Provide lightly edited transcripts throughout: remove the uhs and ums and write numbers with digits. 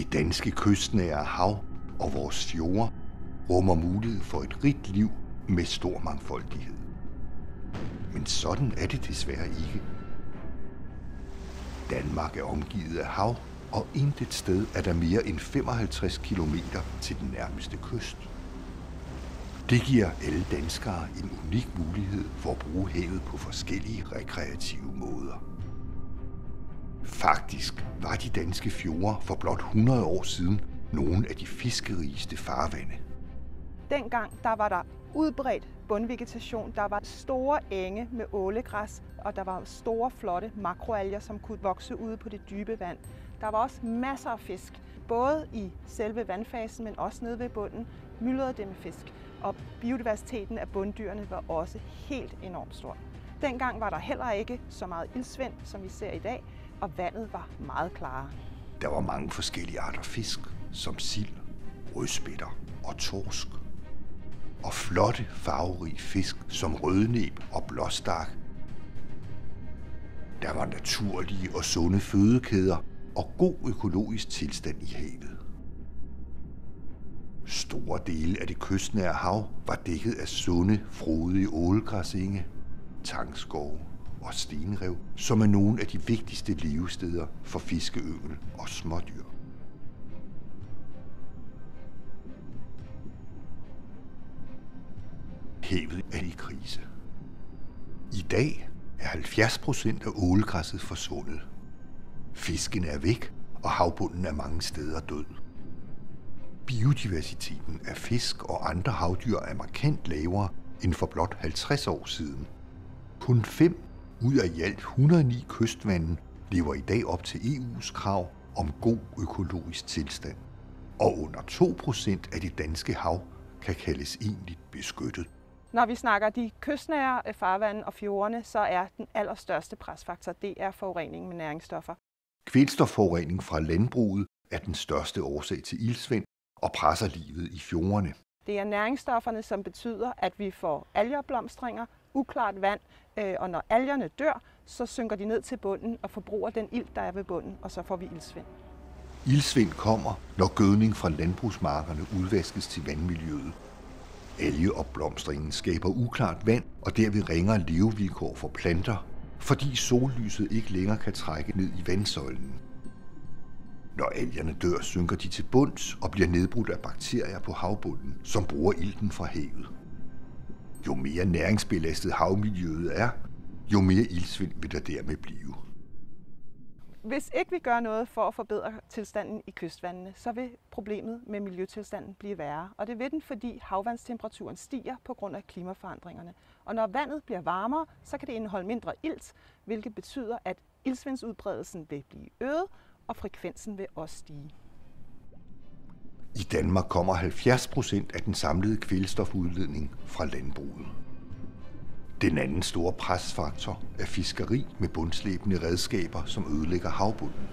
Det danske kystnære hav og vores fjorde rummer mulighed for et rigt liv med stor mangfoldighed. Men sådan er det desværre ikke. Danmark er omgivet af hav, og intet sted er der mere end 55 kilometer til den nærmeste kyst. Det giver alle danskere en unik mulighed for at bruge havet på forskellige rekreative måder. Faktisk var de danske fjorde for blot 100 år siden nogle af de fiskerigeste farvande. Dengang var der udbredt bundvegetation, der var store enge med ålegræs, og der var store, flotte makroalger, som kunne vokse ude på det dybe vand. Der var også masser af fisk, både i selve vandfasen, men også nede ved bunden, myldrede det med fisk. Og biodiversiteten af bunddyrene var også helt enormt stor. Dengang var der heller ikke så meget iltsvind, som vi ser i dag, og vandet var meget klarere. Der var mange forskellige arter fisk, som sild, rødspætter og torsk. Og flotte, farverige fisk som rødnæb og blåstark. Der var naturlige og sunde fødekæder og god økologisk tilstand i havet. Store dele af det kystnære hav var dækket af sunde, frodige ålegræsenge, tangskove og stenrev, som er nogle af de vigtigste levesteder for fiskeyngel og smådyr. Havet er i krise. I dag er 70% af ålegræsset forsvundet. Fisken er væk, og havbunden er mange steder død. Biodiversiteten af fisk og andre havdyr er markant lavere end for blot 50 år siden. Kun 5 ud af i alt 109 kystvande lever i dag op til EU's krav om god økologisk tilstand. Og under 2% af det danske hav kan kaldes egentligt beskyttet. Når vi snakker de kystnære farvande og fjordene, så er den allerstørste presfaktor, det er forurening med næringsstoffer. Kvælstofforurening fra landbruget er den største årsag til iltsvind og presser livet i fjordene. Det er næringsstofferne, som betyder, at vi får algeopblomstringer, uklart vand, og når algerne dør, så synker de ned til bunden og forbruger den ilt, der er ved bunden, og så får vi iltsvind. Iltsvind kommer, når gødning fra landbrugsmarkerne udvaskes til vandmiljøet. Algeopblomstringen skaber uklart vand og derved ringere levevilkår for planter, fordi sollyset ikke længere kan trække ned i vandsøjlen. Når algerne dør, synker de til bunds og bliver nedbrudt af bakterier på havbunden, som bruger ilten fra havet. Jo mere næringsbelastet havmiljøet er, jo mere iltsvind vil der dermed blive. Hvis ikke vi gør noget for at forbedre tilstanden i kystvandene, så vil problemet med miljøtilstanden blive værre. Og det vil den, fordi havvandstemperaturen stiger på grund af klimaforandringerne. Og når vandet bliver varmere, så kan det indeholde mindre ilt, hvilket betyder, at iltsvindsudbredelsen vil blive øget, og frekvensen vil også stige. I Danmark kommer 70% af den samlede kvælstofudledning fra landbruget. Den anden store presfaktor er fiskeri med bundslæbende redskaber, som ødelægger havbunden.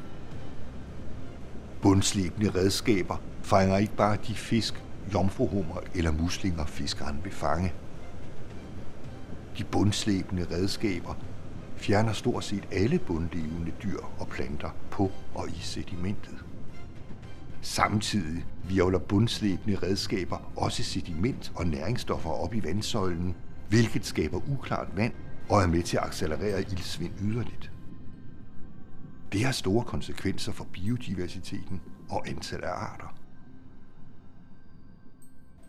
Bundslæbende redskaber fanger ikke bare de fisk, jomfruhummer eller muslinger, fiskeren vil fange. De bundslæbende redskaber fjerner stort set alle bundlevende dyr og planter på og i sedimentet. Samtidig hvirvler bundslæbende redskaber også sediment og næringsstoffer op i vandsøjlen, hvilket skaber uklart vand og er med til at accelerere iltsvind yderligt. Det har store konsekvenser for biodiversiteten og antallet af arter.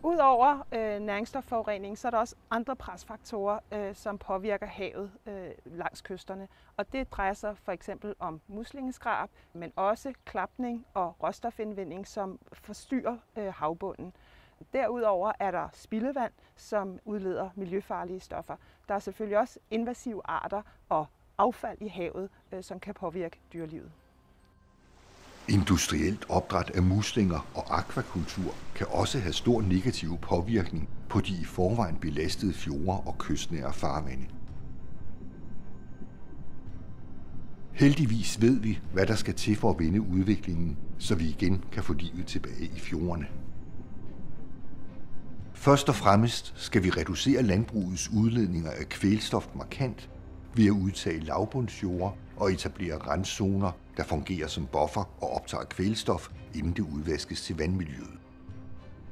Udover næringsstofforurening, så er der også andre presfaktorer, som påvirker havet langs kysterne. Og det drejer sig for eksempel om muslingeskrab, men også klapning og råstofindvinding, som forstyrrer havbunden. Derudover er der spildevand, som udleder miljøfarlige stoffer. Der er selvfølgelig også invasive arter og affald i havet, som kan påvirke dyrelivet. Industrielt opdræt af muslinger og akvakultur kan også have stor negativ påvirkning på de i forvejen belastede fjorde og kystnære farvande. Heldigvis ved vi, hvad der skal til for at vende udviklingen, så vi igen kan få livet tilbage i fjordene. Først og fremmest skal vi reducere landbrugets udledninger af kvælstof markant ved at udtage lavbundsjorder og etablere renszoner, der fungerer som buffer og optager kvælstof, inden det udvaskes til vandmiljøet.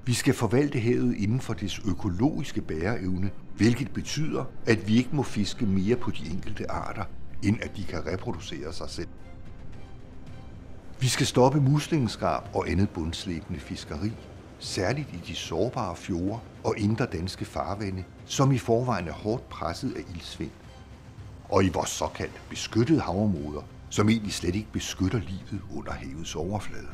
Vi skal forvalte havet inden for dets økologiske bæreevne, hvilket betyder, at vi ikke må fiske mere på de enkelte arter, end at de kan reproducere sig selv. Vi skal stoppe muslingenskrab og andet bundslæbende fiskeri, særligt i de sårbare fjorde og indre danske farvande, som i forvejen er hårdt presset af iltsvind. Og i vores såkaldt beskyttede havområder, som egentlig slet ikke beskytter livet under havets overflade.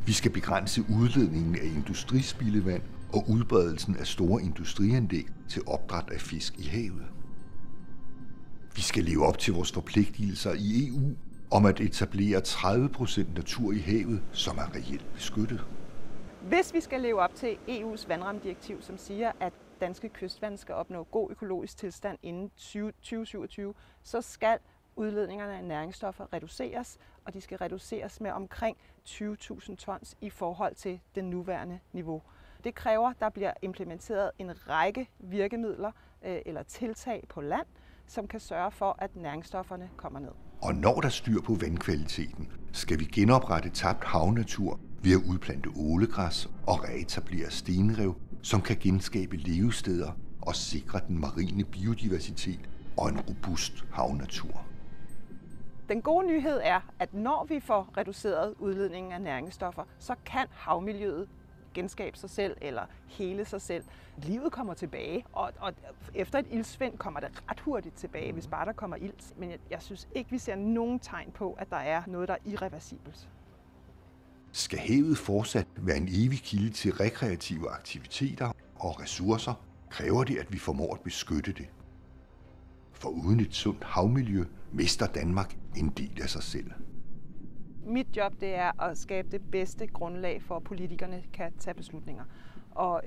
Vi skal begrænse udledningen af industrispildevand og udbredelsen af store industrianlæg til opdræt af fisk i havet. Vi skal leve op til vores forpligtelser i EU om at etablere 30% natur i havet, som er reelt beskyttet. Hvis vi skal leve op til EU's vandrammedirektiv, som siger, at danske kystvand skal opnå god økologisk tilstand inden 2027, så skal udledningerne af næringsstoffer reduceres, og de skal reduceres med omkring 20.000 tons i forhold til det nuværende niveau. Det kræver, at der bliver implementeret en række virkemidler eller tiltag på land, som kan sørge for, at næringsstofferne kommer ned. Og når der styr på vandkvaliteten, skal vi genoprette tabt havnatur ved at udplante ålegræs og reetablere stenrev, som kan genskabe levesteder og sikre den marine biodiversitet og en robust havnatur. Den gode nyhed er, at når vi får reduceret udledningen af næringsstoffer, så kan havmiljøet genskabe sig selv eller hele sig selv. Livet kommer tilbage, og efter et iltsvind kommer det ret hurtigt tilbage, hvis bare der kommer ilt. Men jeg synes ikke, vi ser nogen tegn på, at der er noget, der er irreversibelt. Skal havet fortsat være en evig kilde til rekreative aktiviteter og ressourcer, kræver det, at vi formår at beskytte det. For uden et sundt havmiljø mister Danmark en del af sig selv. Mit job det er at skabe det bedste grundlag for, at politikerne kan tage beslutninger. Og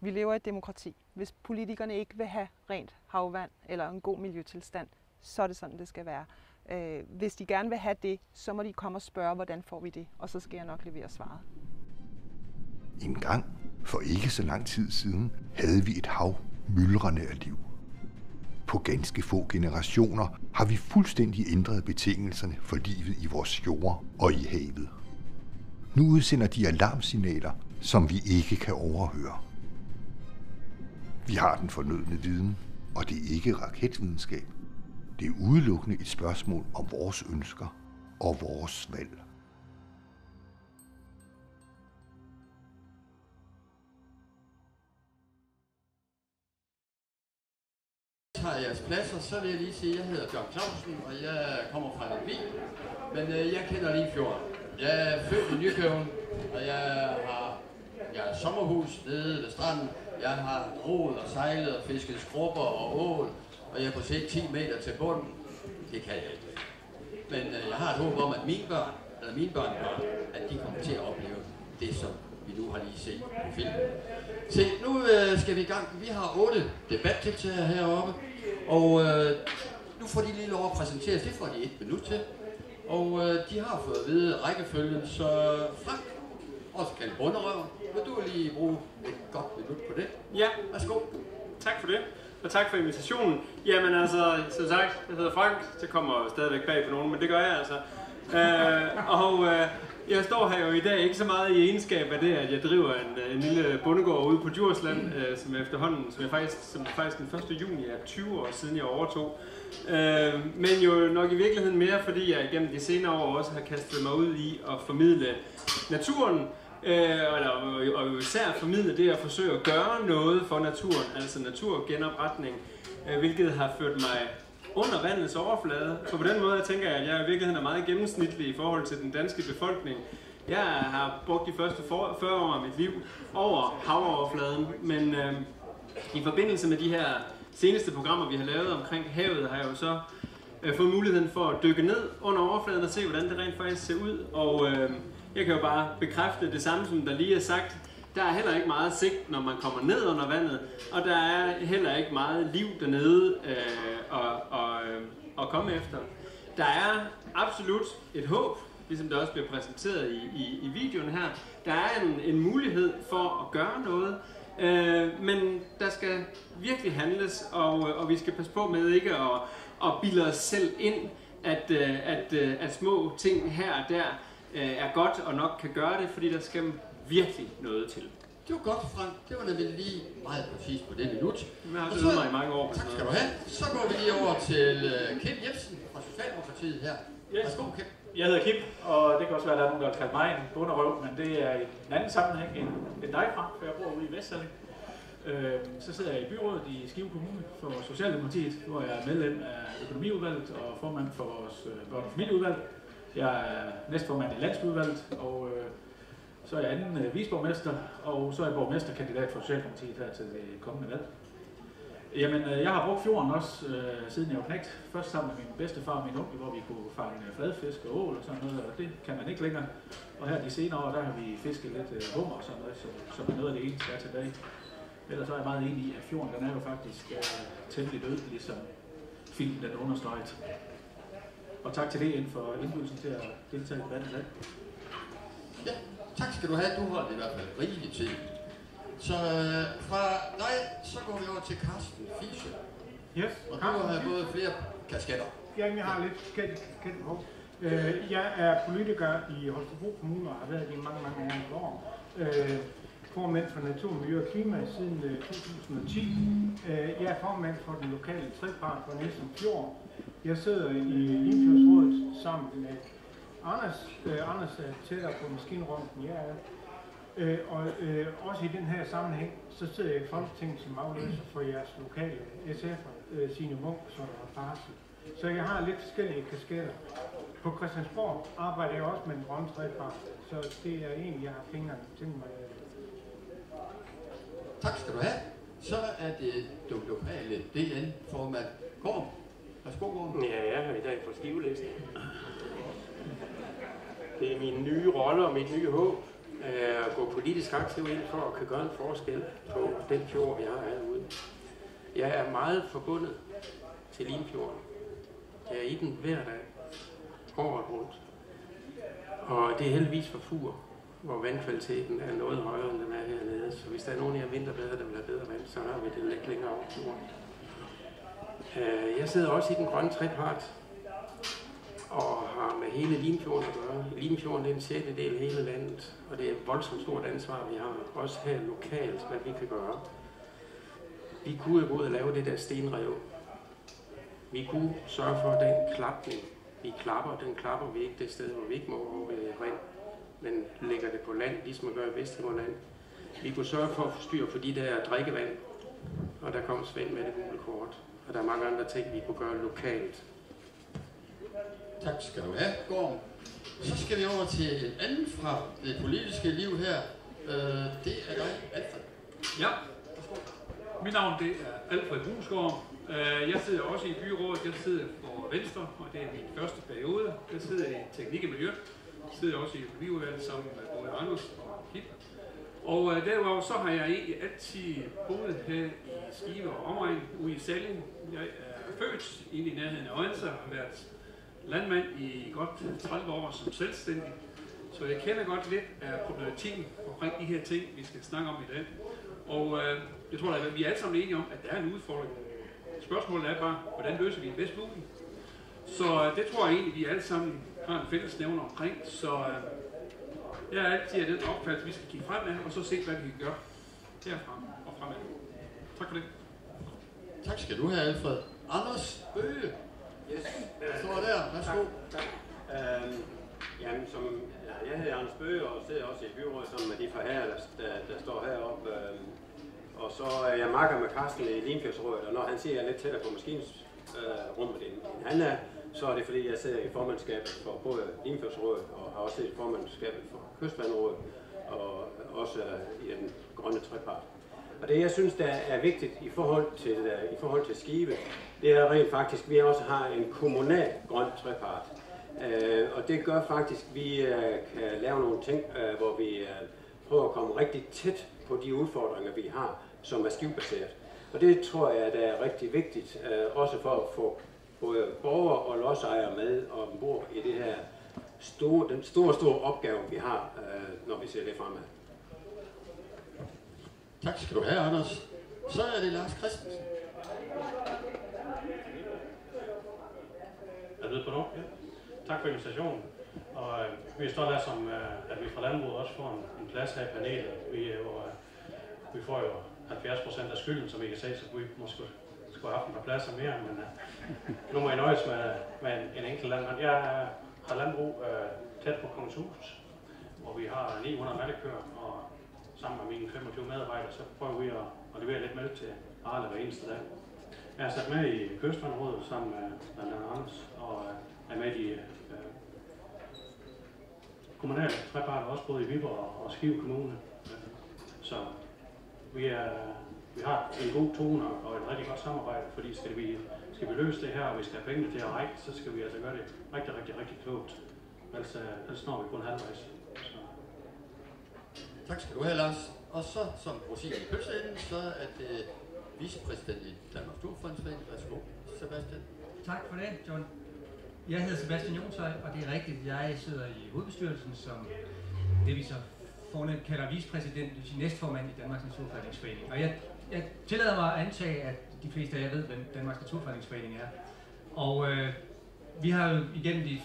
vi lever i et demokrati. Hvis politikerne ikke vil have rent havvand eller en god miljøtilstand, så er det sådan, det skal være. Hvis de gerne vil have det, så må de komme og spørge, hvordan får vi det, og så skal jeg nok levere svaret. En gang, for ikke så lang tid siden, havde vi et hav myldrende af liv. På ganske få generationer har vi fuldstændig ændret betingelserne for livet i vores jord og i havet. Nu udsender de alarmsignaler, som vi ikke kan overhøre. Vi har den fornødne viden, og det er ikke raketvidenskab. Det er udelukkende et spørgsmål om vores ønsker og vores valg. Tager jeres plads, og så vil jeg lige sige, at jeg hedder Bjørn Clausen, og jeg kommer fra Lemvig, men jeg kender lige fjorden. Jeg er født i Nykøbing, og jeg har sommerhus nede ved stranden. Jeg har roet og sejlet og fisket skrubber og ål, og jeg kunne se 10 meter til bunden. Det kan jeg ikke. Men jeg har et håb om, at mine børnebørn, at de kommer til at opleve det, som vi nu har lige set på film. Se, nu skal vi i gang. Vi har 8 debatdeltagere heroppe, og nu får de lige lov at præsenteres. Det får de 1 minut til. Og de har fået at vide rækkefølgen, så Frank, også kaldt bunderøver, vil du lige bruge et godt minut på det? Ja, værsgo. Tak for det, og tak for invitationen. Jamen altså, som sagt, jeg hedder Frank, det kommer stadigvæk bag på nogen, men det gør jeg altså. Jeg står her jo i dag ikke så meget i egenskab af det, at jeg driver en lille bondegård ude på Djursland, som faktisk den 1. juni er 20 år siden jeg overtog. Men jo nok i virkeligheden mere, fordi jeg gennem de senere år også har kastet mig ud i at formidle naturen, og især formidle det at forsøge at gøre noget for naturen, altså naturgenopretning, hvilket har ført mig under vandets overflade. Så på den måde jeg tænker jeg, at jeg i virkeligheden er meget gennemsnitlig i forhold til den danske befolkning. Jeg har brugt de første 40 år af mit liv over havoverfladen, men i forbindelse med de her seneste programmer, vi har lavet omkring havet, har jeg jo så fået muligheden for at dykke ned under overfladen og se, hvordan det rent faktisk ser ud. Og jeg kan jo bare bekræfte det samme, som der lige er sagt. Der er heller ikke meget sigt, når man kommer ned under vandet, og der er heller ikke meget liv dernede at komme efter. Der er absolut et håb, ligesom det også bliver præsenteret i videoen her. Der er en mulighed for at gøre noget. Men der skal virkelig handles, og vi skal passe på med ikke at bilde os selv ind, at små ting her og der er godt og nok kan gøre det, fordi der skal virkelig noget til. Det var godt, Frank. Det var nemlig lige meget præcis på det minut. Jeg har øvet mig i mange år. Tak skal du have. Så går vi lige over til Kim Jensen fra Socialdemokratiet her. Yes. Værsgo, Kim. Jeg hedder Kim, og det kan også være, at der er nogen, der kalder mig en bunderøv, men det er i en anden sammenhæng end dig, Frank, for jeg bor ude i Vestsalling. Så sidder jeg i byrådet i Skive Kommune for Socialdemokratiet, hvor jeg er medlem af økonomiudvalget og formand for vores børn- og familieudvalg. Jeg er næstformand i landsbyudvalget, og så er jeg anden viceborgmester, og så er jeg borgmesterkandidat for Socialdemokratiet her til det kommende valg. Jamen, jeg har brugt fjorden også, siden jeg var knægt. Først sammen med min bedstefar og min onkel, hvor vi kunne fange fladfisk og ål og sådan noget, og det kan man ikke længere. Og her de senere år, der har vi fisket lidt hummer og sådan noget, som er noget af det eneste, der er tilbage. Ellers så er jeg meget enig i, at fjorden den er jo faktisk temmelig død, ligesom filmen den understreget. Og tak til DN for indbydelsen til at deltage i debatten i dag. Ja, tak skal du have. Du holdt i hvert fald rigelig tid. Så fra dig, så går vi over til Carsten Fischer. Yes. Og du har både flere kasketter. Jamen, jeg har lidt forskellige kasketter på. Jeg er politiker i Holstebro Kommune og har været det i mange år. Formand for Natur, Miljø og Klima siden 2010. Jeg er formand for den lokale trepart for Næsum Fjord. Jeg sidder i Limfjordsrådet sammen med Anders. Anders er tættere på maskinrummet, end jeg er. Og også i den her sammenhæng, så sidder jeg i Folketinget som afløser for jeres lokale SF'er, Signe Munk, som er barsel. Så jeg har lidt forskellige kasketter. På Christiansborg arbejder jeg også med en grønne trepart, så det er egentlig, jeg har fingrene til mig. Tak skal du have. Så er det den lokale DN-formand Gorm. Værsgo, Gorm. Ja, jeg er her i dag for Skivelisten. Det er min nye rolle og mit nye håb at gå politisk aktiv ind for at kan gøre en forskel på den fjord, vi har herude. Jeg er meget forbundet til Limfjorden. Jeg er i den hver dag, året rundt. Og det er heldigvis for Fur, hvor vandkvaliteten er noget højere, end den er hernede. Så hvis der er nogen af jer vinterbader, der vil have bedre vand, så har vi det lidt længere over fjorden. Jeg sidder også i den grønne trepart og har med hele Limfjorden at gøre. Limfjorden er en sjettedel af hele landet, og det er et voldsomt stort ansvar, vi har. Også her lokalt, hvad vi kan gøre. Vi kunne gå ud og lave det der stenrev. Vi kunne sørge for den klapning. Vi klapper, den klapper vi ikke det sted, hvor vi ikke må over ved vand, men lægger det på land, ligesom man gør i Vesthimmerland. Vi kunne sørge for at få styr på de der drikkevand, og der kom Svend med det gule kort. Og der er mange andre ting, vi kunne gøre lokalt. Tak skal du have, Gorm. Så skal vi over til en anden fra det politiske liv her. Det er dig, Alfred. Ja. Mit navn det er Alfred Brusgaard. Jeg sidder også i byrådet. Jeg sidder for Venstre, og det er min første periode. Jeg sidder i teknik og miljø. Jeg sidder også i økonomiudvalget sammen med både Anders og Kip. Og derudover så har jeg egentlig altid boet her i Skive og omegn ude i Salling. Jeg er født inde i nærheden af Odense og har været landmand i godt 30 år som selvstændig. Så jeg kender godt lidt af problematikken omkring de her ting, vi skal snakke om i dag. Og jeg tror, at vi er alle sammen enige om, at der er en udfordring. Spørgsmålet er bare, hvordan løser vi det bedst muligt? Så det tror jeg egentlig, vi alle sammen har en fælles nævner omkring. Så jeg er altid af den opfattelse, vi skal kigge fremad og så se, hvad vi kan gøre herfra og fremad. Tak for det. Tak skal du have, Alfred. Anders Bøge. Yes. Står der. Værsgo. Tak. Jamen, jeg hedder Anders Bøge og sidder også i byrådet sammen med de fra her, der står heroppe. Og så er jeg makker med Carsten i Limfjordsrådet, og når han siger, at jeg er lidt tættere på maskinsrummet end han er, så er det fordi, jeg sidder i formandskabet for både Limfjordsrådet og har også siddet i formandskabet for Kystvandrådet og også i den grønne trepart. Og det, jeg synes, der er vigtigt i forhold til Skive, det er rent faktisk, at vi også har en kommunal grøn trepart. Og det gør faktisk, at vi kan lave nogle ting, hvor vi prøver at komme rigtig tæt på de udfordringer, vi har, som er skivebaseret. Og det tror jeg, der er rigtig vigtigt, også for at få både borgere og lodsejere med ombord i det her store opgave, vi har, når vi ser det fremad. Tak skal du have, Anders. Så er det Lars Christensen. Er det på nu? Ja. Tak for invitationen. Og vi står der som, at vi fra landbruget også får en plads her i panelet. Vi får jo 70% af skylden, som I kan se, så vi måske skulle have haft et par pladser mere, men nu må I nøjes med en enkelt landmand. Jeg har landbrug tæt på Kongenshus, hvor vi har 900 malkekøer, og sammen med mine 25 medarbejdere, så prøver vi at levere lidt mælk til Arle hver eneste dag. Jeg er sat med i Kystvandrådet sammen med blandt andet Anders, og er med i kommunale treparter, også både i Viborg og Skive Kommune. Så vi har en god tone og et rigtig godt samarbejde, fordi skal vi løse det her, og vi skal have pengene til at række, så skal vi altså gøre det rigtig klogt. Ellers når vi kun halvvejs. Så. Tak skal du have, Lars. Og så som rosinen i pølseenden, så er det vicepræsident i Danmarks Naturfredningsforening. Værsgo, Sebastian. Tak for det, John. Jeg hedder Sebastian Jonshøj, og det er rigtigt, jeg sidder i hovedbestyrelsen som det, vi så fornemt kalder vicepræsident, det vil sige næstformand i Danmarks Naturfredningsforening. Og jeg tillader mig at antage, at de fleste af jer ved, hvem Danmarks Naturfredningsforening er. Og vi har jo igennem de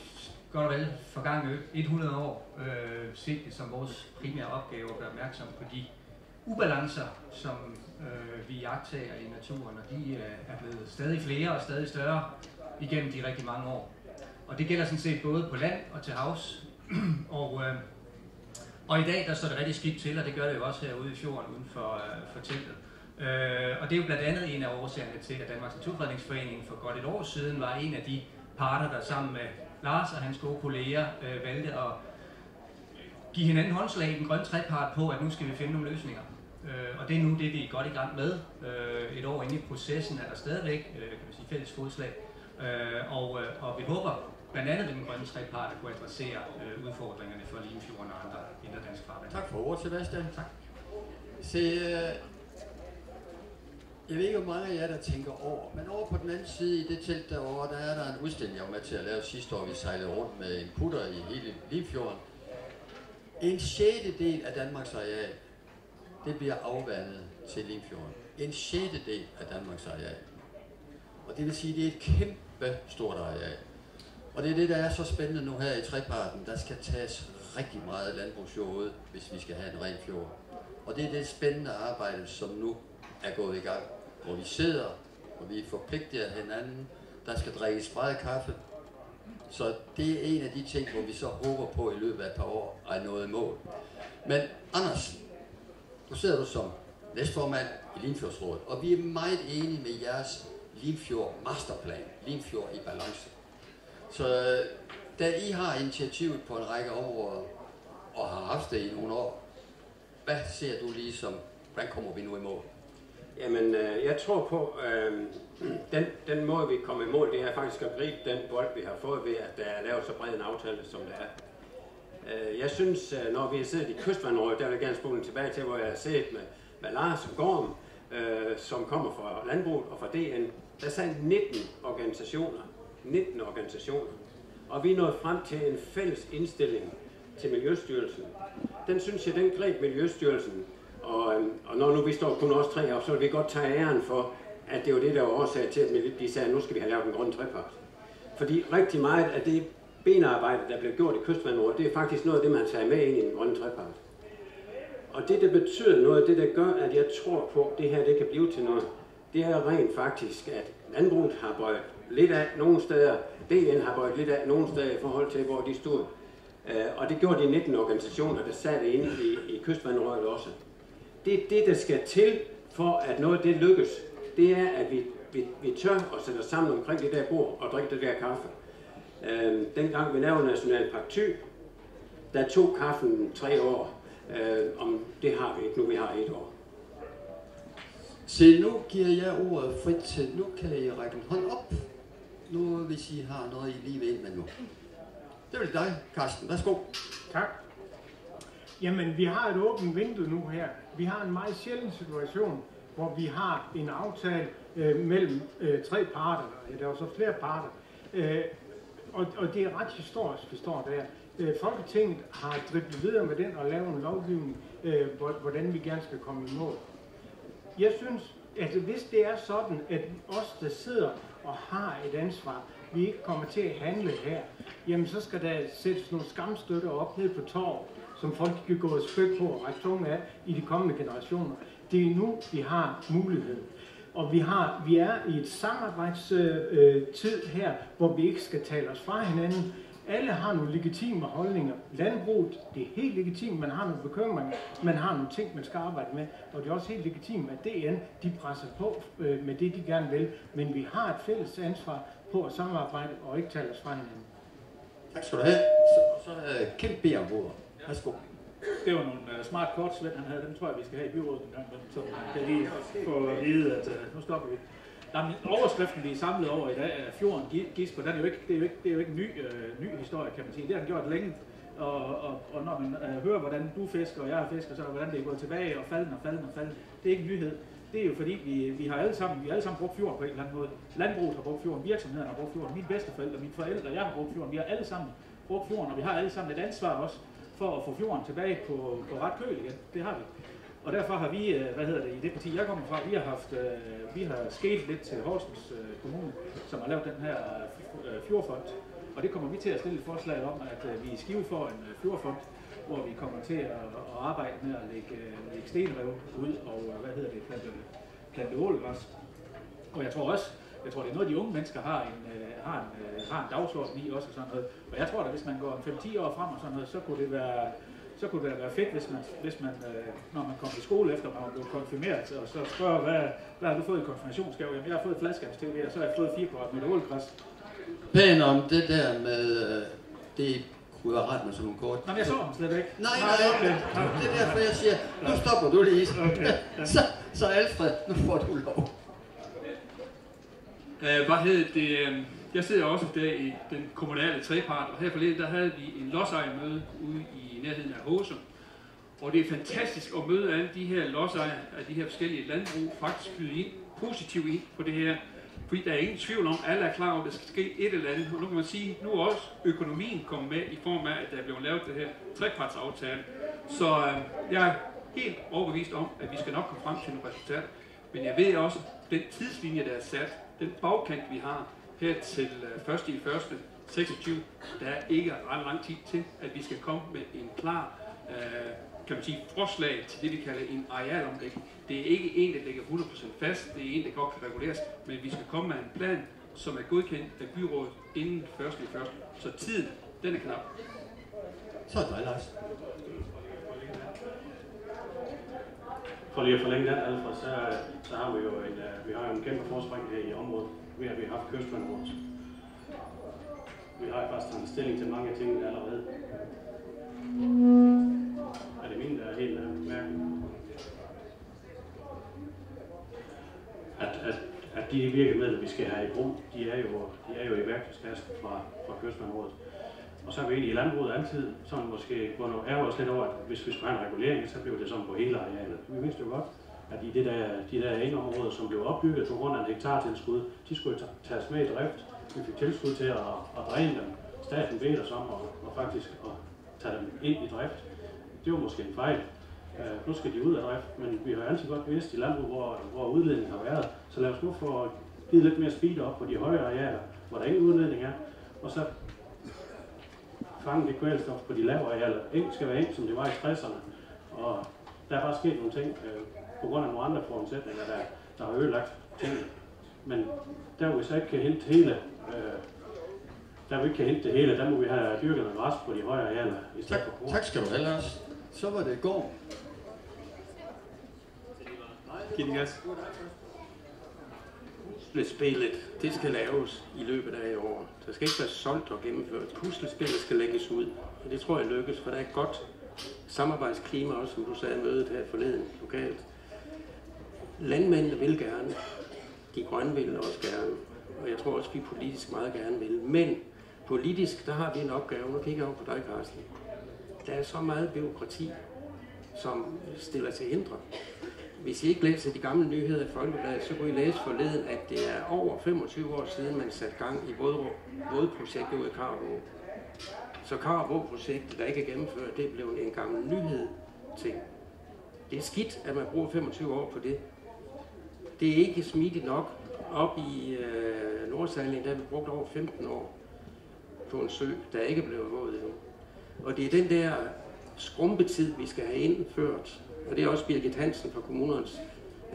godt og vel forgangne 100 år set det som vores primære opgave at gøre opmærksom på de ubalancer, som vi iagttager i naturen, og de er blevet stadig flere og stadig større igennem de rigtig mange år. Og det gælder sådan set både på land og til havs. Og i dag der står det rigtig skidt til, og det gør det jo også herude i fjorden uden for teltet. Og det er jo blandt andet en af årsagerne til, at Danmarks Naturfredningsforening for godt et år siden var en af de parter, der sammen med Lars og hans gode kolleger valgte at give hinanden håndslag i den grønne trepart på, at nu skal vi finde nogle løsninger. Og det er nu det, vi er godt i gang med. Et år inde i processen er der stadigvæk kan man sige, fælles fodslag. Og vi håber blandt andet ved den grønne trepart at kunne adressere udfordringerne for Limfjorden og andre indre danske farvande. Tak for ordet, Sebastian. Tak. Se, jeg ved ikke, hvor mange af jer, der tænker over, men over på den anden side i det telt derovre, der er der en udstilling, jeg var med til at lave sidste år. Vi sejlede rundt med en putter i hele Limfjorden. En sjettedel af Danmarks areal, det bliver afvandet til Limfjorden. En sjettedel af Danmarks areal. Og det vil sige, at det er et kæmpe stort areal. Og det er det, der er så spændende nu her i treparten. Der skal tages rigtig meget landbrugsjord ud, hvis vi skal have en ren fjord. Og det er det spændende arbejde, som nu er gået i gang. Hvor vi sidder, og vi forpligter hinanden. Der skal drikkes meget kaffe. Så det er en af de ting, hvor vi så håber på i løbet af et par år er nået i mål. Men Anders, nu sidder du som næstformand i Limfjordsrådet, og vi er meget enige med jeres Limfjord Masterplan, Limfjord i balance. Så da I har initiativet på en række områder, og har haft det i nogle år, hvad ser du lige som, hvordan kommer vi nu i mål? Jamen, jeg tror på, den måde vi kommer i mål, det er faktisk at gribe den bold, vi har fået ved, at der er lavet så bred en aftale, som det er. Jeg synes, når vi har siddet i Kystvandrådet, der vil jeg gerne spole tilbage til, hvor jeg har set med Lars og Gorm, som kommer fra landbruget og fra DN, der sad 19 organisationer. Og vi er nået frem til en fælles indstilling til Miljøstyrelsen. Den synes jeg, den greb Miljøstyrelsen. Og når nu vi står kun os tre op, så vil vi godt tage æren for, at det var det, der var årsag til, at de sagde, at nu skal vi have lavet en grønne trepart. Fordi rigtig meget af det benarbejde, der blev gjort i Kystvandrådet, det er faktisk noget af det, man tager med ind i den grønne trepart. Og det betyder noget, det der gør, at jeg tror på, at det her det kan blive til noget, det er rent faktisk, at landbruget har bøjet lidt af nogle steder, DN har bøjet lidt af nogle steder i forhold til, hvor de stod. Og det gjorde de 19 organisationer, der sad inde i Kystvandrådet også. Det er det, der skal til, for at noget det lykkes. Det er, at vi tør at sætte os sammen omkring det der bord og drikke det der kaffe. Dengang vi lavede Nationalpark Thy, der tog kaffen 3 år. Om det har vi ikke nu, vi har 1 år. Se, nu giver jeg ordet frit til, nu kan I række en hånd op, nu hvis I har noget, I lige vil ind med nu. Det vil dig, Carsten. Værsgo. Tak. Jamen, vi har et åbent vindue nu her. Vi har en meget sjælden situation, hvor vi har en aftale mellem 3 parter. Ja, der er jo så flere parter. Og det er ret historisk, vi står der. Folketinget har driblet videre med den og lavet en lovgivning, hvordan vi gerne skal komme i mål. jeg synes, at hvis det er sådan, at os, der sidder og har et ansvar, vi ikke kommer til at handle her, jamen så skal der sættes nogle skamstøtter op ned på torv, som folk kan gå et stykke på og række tunge af i de kommende generationer. Det er nu, vi har mulighed. Og vi er i et samarbejdstid her, hvor vi ikke skal tale os fra hinanden. Alle har nogle legitime holdninger. Landbruget, det er helt legitimt, man har nogle bekymringer, man har nogle ting, man skal arbejde med, og det er også helt legitimt, at DN, de presser på med det, de gerne vil. Men vi har et fælles ansvar på at samarbejde og ikke tale os fra hinanden. Tak skal du have. Så er der Kent Bjerg. Værsgo. Det var nogle smart kort, Svend han havde. Dem tror jeg, vi skal have i byrådet en gang, så kan lige få at vide, at nu stopper vi. Overskriften, vi er samlet over i dag, er Fjorden Gisper. Det er jo ikke en ny historie, kan man sige. Det har den gjort længe. Og når man hører, hvordan du fisker, og jeg fisker, så er der, hvordan det er gået tilbage og falden. Det er ikke en nyhed. Det er jo fordi, vi har alle sammen brugt fjorden på en eller anden måde. Landbruget har brugt fjorden, virksomhederne har brugt fjorden, mine bedsteforældre, mine forældre, jeg har brugt fjorden. Vi har alle sammen brugt fjorden, og vi har alle sammen et ansvar også for at få fjorden tilbage på ret køl igen. Det har vi. Og derfor har vi, i det parti, jeg kommer fra, vi har skelet lidt til Horsens Kommune, som har lavet den her fjordfond. Og det kommer vi til at stille et forslag om, at vi i Skive får en fjordfond, hvor vi kommer til at arbejde med at lægge stenrev ud og plante ålegræs. Og jeg tror, det er noget, de unge mennesker har en dagsorden i også og sådan noget. Og jeg tror, at hvis man går 5-10 år frem og sådan noget, så kunne det være fedt, hvis man når man kommer i skole efter, man blev konfirmeret, og så spørger, hvad har du fået i konfirmationsgave? Jamen, jeg har fået fladskærms-tv, og så har jeg fået 4 kvadratmeter ålegræs. Pæn om det der med, det kunne være ret med sådan nogle kort. Nej, men jeg så dem slet ikke. Nej, okay. Det er derfor, jeg siger, nu stopper du lige. Okay. Så Alfred, nu får du lov. Hvad hed det? Jeg sidder også der i den kommunale trepart, og her forleden der havde vi en lodsejermøde ude i nærheden af Håsum. Og det er fantastisk at møde alle de her lodsejere af de her forskellige landbrug faktisk byde ind, positivt ind på det her. Fordi der er ingen tvivl om, alle er klar over, at der skal ske et eller andet. Og nu kan man sige, nu er også økonomien kommet med i form af, at der er blevet lavet det her trepartsaftale. Så jeg er helt overbevist om, at vi skal nok komme frem til nogle resultater. Men jeg ved også, at den tidslinje, der er sat, den bagkant, vi har her til 1.1.26, der er ikke ret lang tid til, at vi skal komme med en klar kan man sige, forslag til det, vi kalder en arealomlægning. Det er ikke en, der ligger 100% fast, det er en, der godt kan reguleres, men vi skal komme med en plan, som er godkendt af byrådet inden 1.1. Så tiden, den er knap. Så er det dig, Lars. For lige at forlænge den, Alfred, så har vi jo en kæmpe forspring her i området, ved at vi har haft kystvandrådet. Vi har faktisk taget stilling til mange ting allerede. Er det mine, der er helt mærkeligt? At de virkemidler, vi skal have i brug, de er jo i værktøjskassen fra kystvandrådet. Og så er vi egentlig i landbruget altid, sådan måske, hvor nu er også lidt over, at hvis vi skulle have en regulering, så blev det sådan på hele arealet. Vi vidste jo godt, at i de der engeområder, som blev opbygget på grund af en hektartilskud, de skulle tages med i drift. Vi fik tilskud til at dræne dem. Staten beder os om og faktisk at tage dem ind i drift. Det var måske en fejl. Nu skal de ud af drift, men vi har altid godt vidst i landbrug, hvor udledningen har været. Så lad os nu få givet lidt mere speed op på de høje arealer, hvor der ingen udledning er, og så fange det kvælstof på de lave arealer. Eng skal være eng, som det var i 60'erne. Og der er bare sket nogle ting på grund af nogle andre forudsætninger, der har ødelagt tingene. Men der vi så ikke kan hente hele, der må vi have dyrket med græs på de høje arealer i stedet for korn. Tak skal du have, Lars. Så var det i går. Giv den gas. Puslespillet, det skal laves i løbet af i år. Der skal ikke være solgt og gennemført. Puslespillet skal lægges ud, og det tror jeg lykkes, for der er et godt samarbejdsklima også, som du sagde, mødet her forleden lokalt. Landmændene vil gerne, de grønne vil også gerne, og jeg tror også, vi politisk meget gerne vil. Men politisk, der har vi en opgave. Nu kigger jeg over på dig, Carsten. Der er så meget bureaukrati, som stiller til hindre. Hvis I ikke læser de gamle nyheder i Folkebladet, så kunne I læse forleden, at det er over 25 år siden, man satte gang i vådprojektet ude i Karup. Så Karup-projektet, der ikke er gennemført, det blev en gammel nyhed ting. Det er skidt, at man bruger 25 år på det. det er ikke smidigt nok. Op i Nordsjælland, der har vi brugt over 15 år på en sø, der ikke er blevet våd endnu. Og det er den der skrumpetid, vi skal have indført. Og det er også Birgit Hansen fra Kommunernes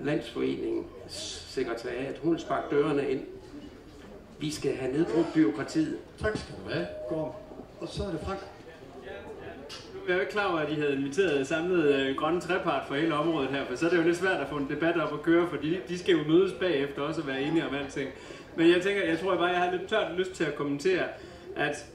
Landsforening sekretariat. Hun vil sparke dørene ind. Vi skal have nedbrudt bureaukratiet. Tak skal du have, Gorm. Og så er det Frank. Jeg er jo ikke klar over, at I havde inviteret samlet grønne trepart for hele området her, for så er det jo lidt svært at få en debat op at køre, fordi de skal jo mødes bagefter også og være enige om alting. Men jeg tror bare, jeg har lidt tørt lyst til at kommentere, at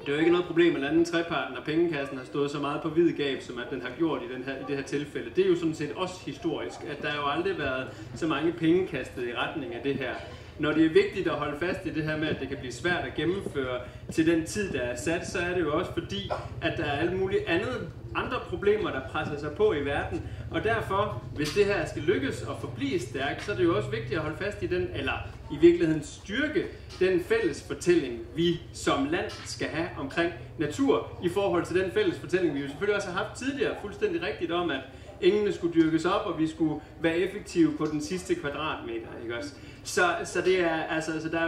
det er jo ikke noget problem, at anden treparten og pengekassen har stået så meget på vid gab, som at den har gjort i det her tilfælde. Det er jo sådan set også historisk, at der jo aldrig været så mange penge kastet i retning af det her. Når det er vigtigt at holde fast i det her med, at det kan blive svært at gennemføre til den tid, der er sat, så er det jo også fordi, at der er alle mulige andre problemer, der presser sig på i verden. Og derfor, hvis det her skal lykkes og forblive stærkt, så er det jo også vigtigt at holde fast i den, eller i virkeligheden styrke den fælles fortælling, vi som land skal have omkring natur, i forhold til den fælles fortælling, vi jo selvfølgelig også har haft tidligere, fuldstændig rigtigt om, at engene skulle dyrkes op, og vi skulle være effektive på den sidste kvadratmeter, ikke også? Så det er, altså der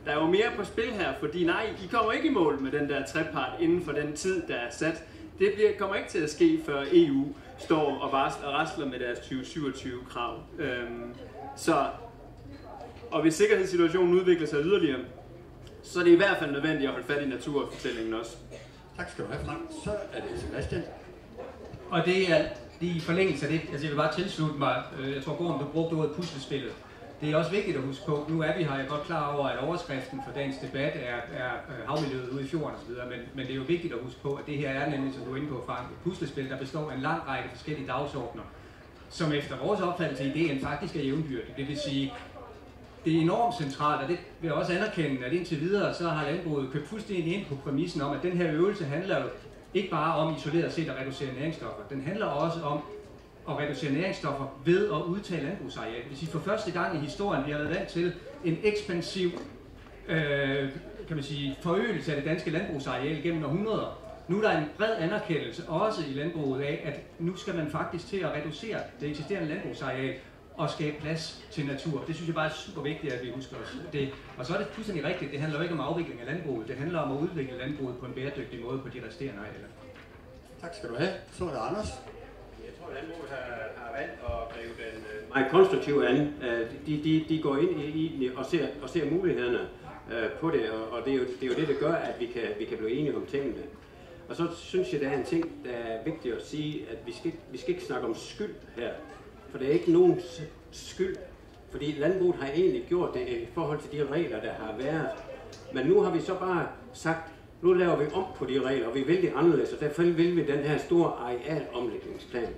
er jo mere på spil her, fordi nej, I kommer ikke i mål med den der trepart inden for den tid, der er sat. Det kommer ikke til at ske, før EU står og rasler med deres 2027-krav. Og hvis sikkerhedssituationen udvikler sig yderligere, så er det i hvert fald nødvendigt at holde fat i naturfortællingen også. Tak skal du have, Frank. Så er det Sebastian. Og det er i forlængelse af det, altså jeg vil bare tilslutte mig, jeg tror Gorm, du brugte ordet puslespillet. Det er også vigtigt at huske på, nu er vi her, jeg er godt klar over, at overskriften for dagens debat er havmiljøet ude i fjorden osv., men det er jo vigtigt at huske på, at det her er nemlig, som du er inde på, Frank, et puslespil, der består af en lang række forskellige dagsordner, som efter vores opfattelse i ideen faktisk er jævnbyrdige. Det vil sige, det er enormt centralt, og det vil jeg også anerkende, at indtil videre så har landbruget købt fuldstændig ind på præmissen om, at den her øvelse handler jo ikke bare om isoleret set at reducere næringsstoffer, den handler også om at reducere næringsstoffer ved at udtage landbrugsareal. Det vil sige, for første gang i historien, vi har været vant til en ekspansiv kan man sige, forøgelse af det danske landbrugsareal gennem århundreder. Nu er der en bred anerkendelse også i landbruget af, at nu skal man faktisk til at reducere det eksisterende landbrugsareal og skabe plads til natur. Det synes jeg bare er super vigtigt, at vi husker os det. Og så er det fuldstændig rigtigt, det handler jo ikke om afvikling af landbruget, det handler om at udvikle landbruget på en bæredygtig måde på de resterende arealer. Tak skal du have. Så er det Anders. Jeg tror, at landbruget har valgt at gribe den meget konstruktivt an. De går ind i og ser mulighederne på det, og det er jo det, der gør, at vi kan blive enige om tingene. Og så synes jeg, der er en ting, der er vigtigt at sige, at vi skal ikke snakke om skyld her. For det er ikke nogen skyld, fordi landbruget har egentlig gjort det i forhold til de regler, der har været. Men nu har vi så bare sagt, nu laver vi om på de regler, og vi vil det anderledes, og derfor vil vi den her store arealomlægningsplan.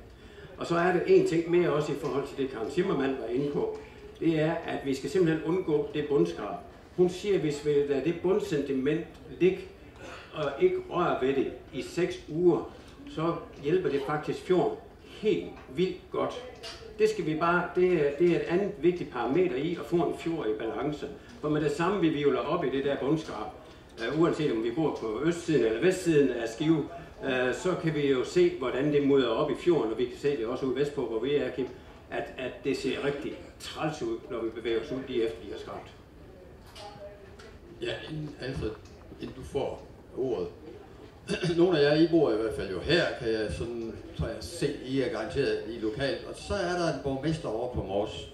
Og så er det en ting mere også i forhold til det, Karen Zimmermann var inde på. Det er, at vi skal simpelthen undgå det bundskrab. Hun siger, at hvis vi lader det bundsentiment ligge og ikke røre ved det i 6 uger, så hjælper det faktisk fjorden helt vildt godt. Det skal vi bare, det er et andet vigtigt parameter i at få en fjord i balance. For med det samme vi vivler op i det der bundskrab, uanset om vi bor på østsiden eller vestsiden af Skive, så kan vi jo se, hvordan det mudder op i fjorden, og vi kan se det også ude vestpå, hvor vi er, Kim, at det ser rigtig træls ud, når vi bevæger os ud lige efter de har skrabt. Ja, Alfred, inden du får ordet. Nogle af jer, I bor i hvert fald jo her, kan jeg sådan, tror jeg, se, I er garanteret i lokalt. Og så er der en borgmester over på Mors,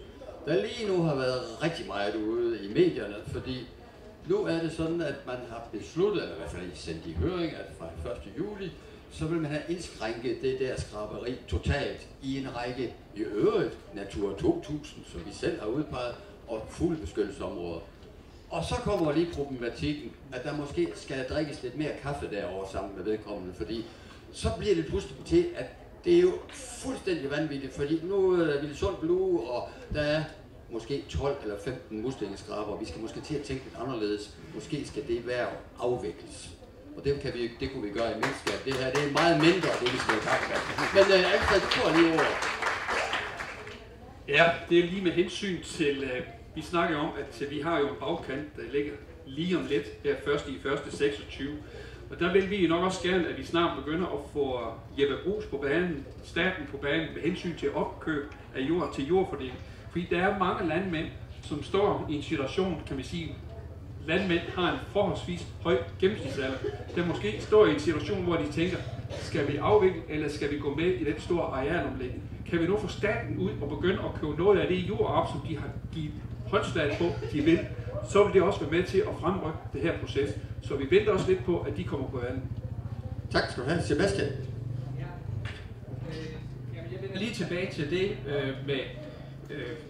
der lige nu har været rigtig meget ude i medierne, fordi nu er det sådan, at man har besluttet, eller i hvert fald sendt i høring, at fra 1. juli, så vil man have indskrænket det der skraberi totalt i en række i øvrigt Natur 2000, som vi selv har udpeget, og fuglebeskyttelsesområder. Og så kommer lige problematikken, at der måske skal drikkes lidt mere kaffe derovre sammen med vedkommende, fordi så bliver det pludselig til, at det er jo fuldstændig vanvittigt, fordi nu er vi Sund Blue, og der er måske 12 eller 15 muslingeskraber. Vi skal måske til at tænke lidt anderledes. Måske skal det være afvikles. Og det kunne vi gøre i mindskab. Det her, det er meget mindre, det vi skal have kaffe. Men Alfred, du får lige ordet. Ja, det er lige med hensyn til, vi snakker om, at vi har jo en bagkant, der ligger lige om lidt, her 1.1.26. Og der vil vi nok også gerne, at vi snart begynder at få Jeppe Brugs på banen, staten på banen, med hensyn til opkøb af jord til jordfordeling. Fordi der er mange landmænd, som står i en situation, kan vi sige, landmænd har en forholdsvis høj gennemsnitsalder, der måske står i en situation, hvor de tænker, skal vi afvikle, eller skal vi gå med i den store arealomlægning? Kan vi nu få staten ud og begynde at købe noget af det jord op, som de har givet håndslag på, de vil, så vil det også være med til at fremrykke det her proces. Så vi venter også lidt på, at de kommer på vandet. Tak skal du have. Sebastian. Jeg vender lige tilbage til det med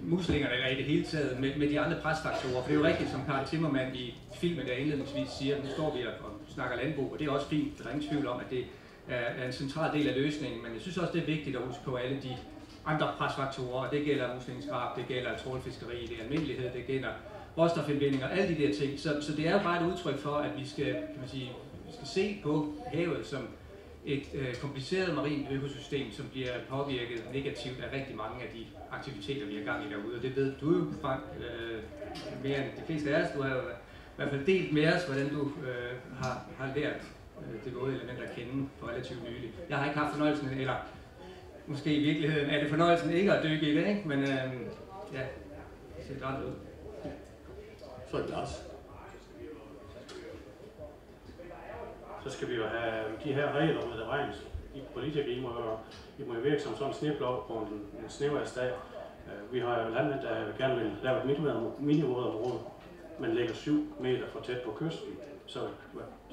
muslingerne, eller i det hele taget, med de andre presfaktorer. For det er jo rigtigt, som Karl Timmermann i filmen der indledningsvis siger, nu står vi og snakker landbrug, og det er også fint, der er ingen tvivl om, at det er en central del af løsningen, men jeg synes også, det er vigtigt at huske på alle de andre presfaktorer, og det gælder muslingeskrab, det gælder trawlfiskeri i almindelighed, det gælder råstofindvindinger, alle de der ting. Så det er jo bare et udtryk for, at vi skal, kan man sige, vi skal se på havet som et kompliceret marint økosystem, som bliver påvirket negativt af rigtig mange af de aktiviteter, vi har gang i derude. Og det ved du jo, Frank, mere end de fleste af os. Du har jo i hvert fald delt med os, hvordan du har lært det våde element at kende for relativt nylig. Jeg har ikke haft fornøjelsen, eller måske i virkeligheden er det fornøjelsen ikke at dykke i det, ikke? Men ja, det ser ret ud. Så er det Lars. Så skal vi jo have de her regler med det regnes. I politikere, I må jo virke som sådan en sneblov på en snevejrsdag. Vi har jo landmænd, der gerne vil lave et minivådområde, men ligger 7 meter for tæt på kysten. Så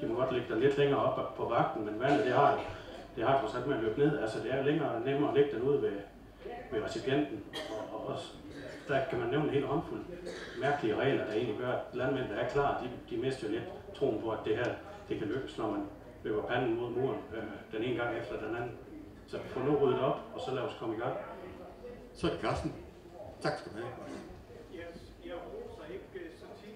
de må godt ligge der lidt længere op på vagten, men vandet det har trods alt med at løbe ned. Altså det er længere nemmere at ligge derude ved recipienten. Og også, der kan man nævne en hel håndfuld mærkelige regler, der egentlig gør, at landmænd, der er klar, de mister jo lidt troen på, at det her det kan lykkes, når man løber panden mod muren den ene gang efter den anden. Så få nu ryddet op, og så lad os komme i gang. Så er det Carsten. Tak skal du have. Jeg roser ikke så tit.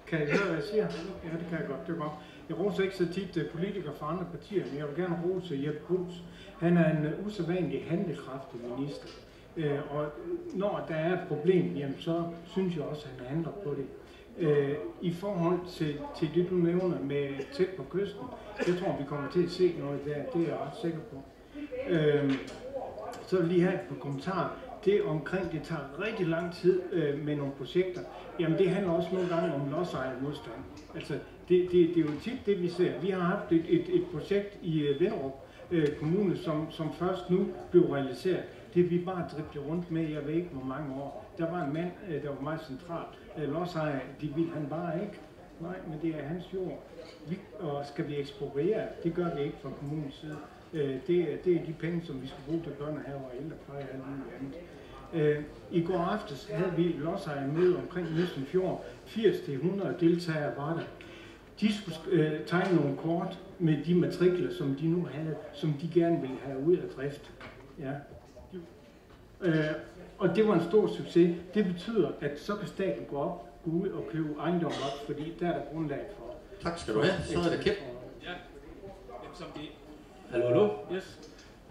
Kan I høre, hvad jeg siger? Ja, det kan jeg godt. Det er godt. Jeg roser ikke så tit politikere fra andre partier, men jeg vil gerne rose Jeppe Bruus. Han er en usædvanlig handlekraftig minister. Og når der er et problem, jamen, så synes jeg også, at han handler på det. I forhold til det, du nævner med tæt på kysten, jeg tror, vi kommer til at se noget der, det er jeg ret sikker på. Så vil jeg lige have et par kommentarer. Det omkring, det tager rigtig lang tid med nogle projekter, jamen det handler også nogle gange om lodsejermodstand. Altså, det er jo tit det, vi ser. Vi har haft et projekt i Vinderup Kommune, som først nu blev realiseret. Det vi bare dribler rundt med, jeg ved ikke hvor mange år. Der var en mand, der var meget centralt. Lodsejer, de vil han bare ikke. Nej, men det er hans jord. Og skal vi ekspropriere? Det gør vi ikke fra kommunens side. Det er de penge, som vi skal bruge til børnehaver og ældrepleje og alt muligt andet. I går aftes havde vi lodsejermøde omkring Nysen Fjord. 80-100 deltagere var der. De skulle tegne nogle kort med de matrikler, som de nu havde, som de gerne ville have ud af drift. Ja. Og det var en stor succes. Det betyder, at så kan staten gå ud og købe ejendom op, fordi der er der grundlag for. Tak skal du have. Så er det Kjeld. Ja, som de... Hallo? Yes.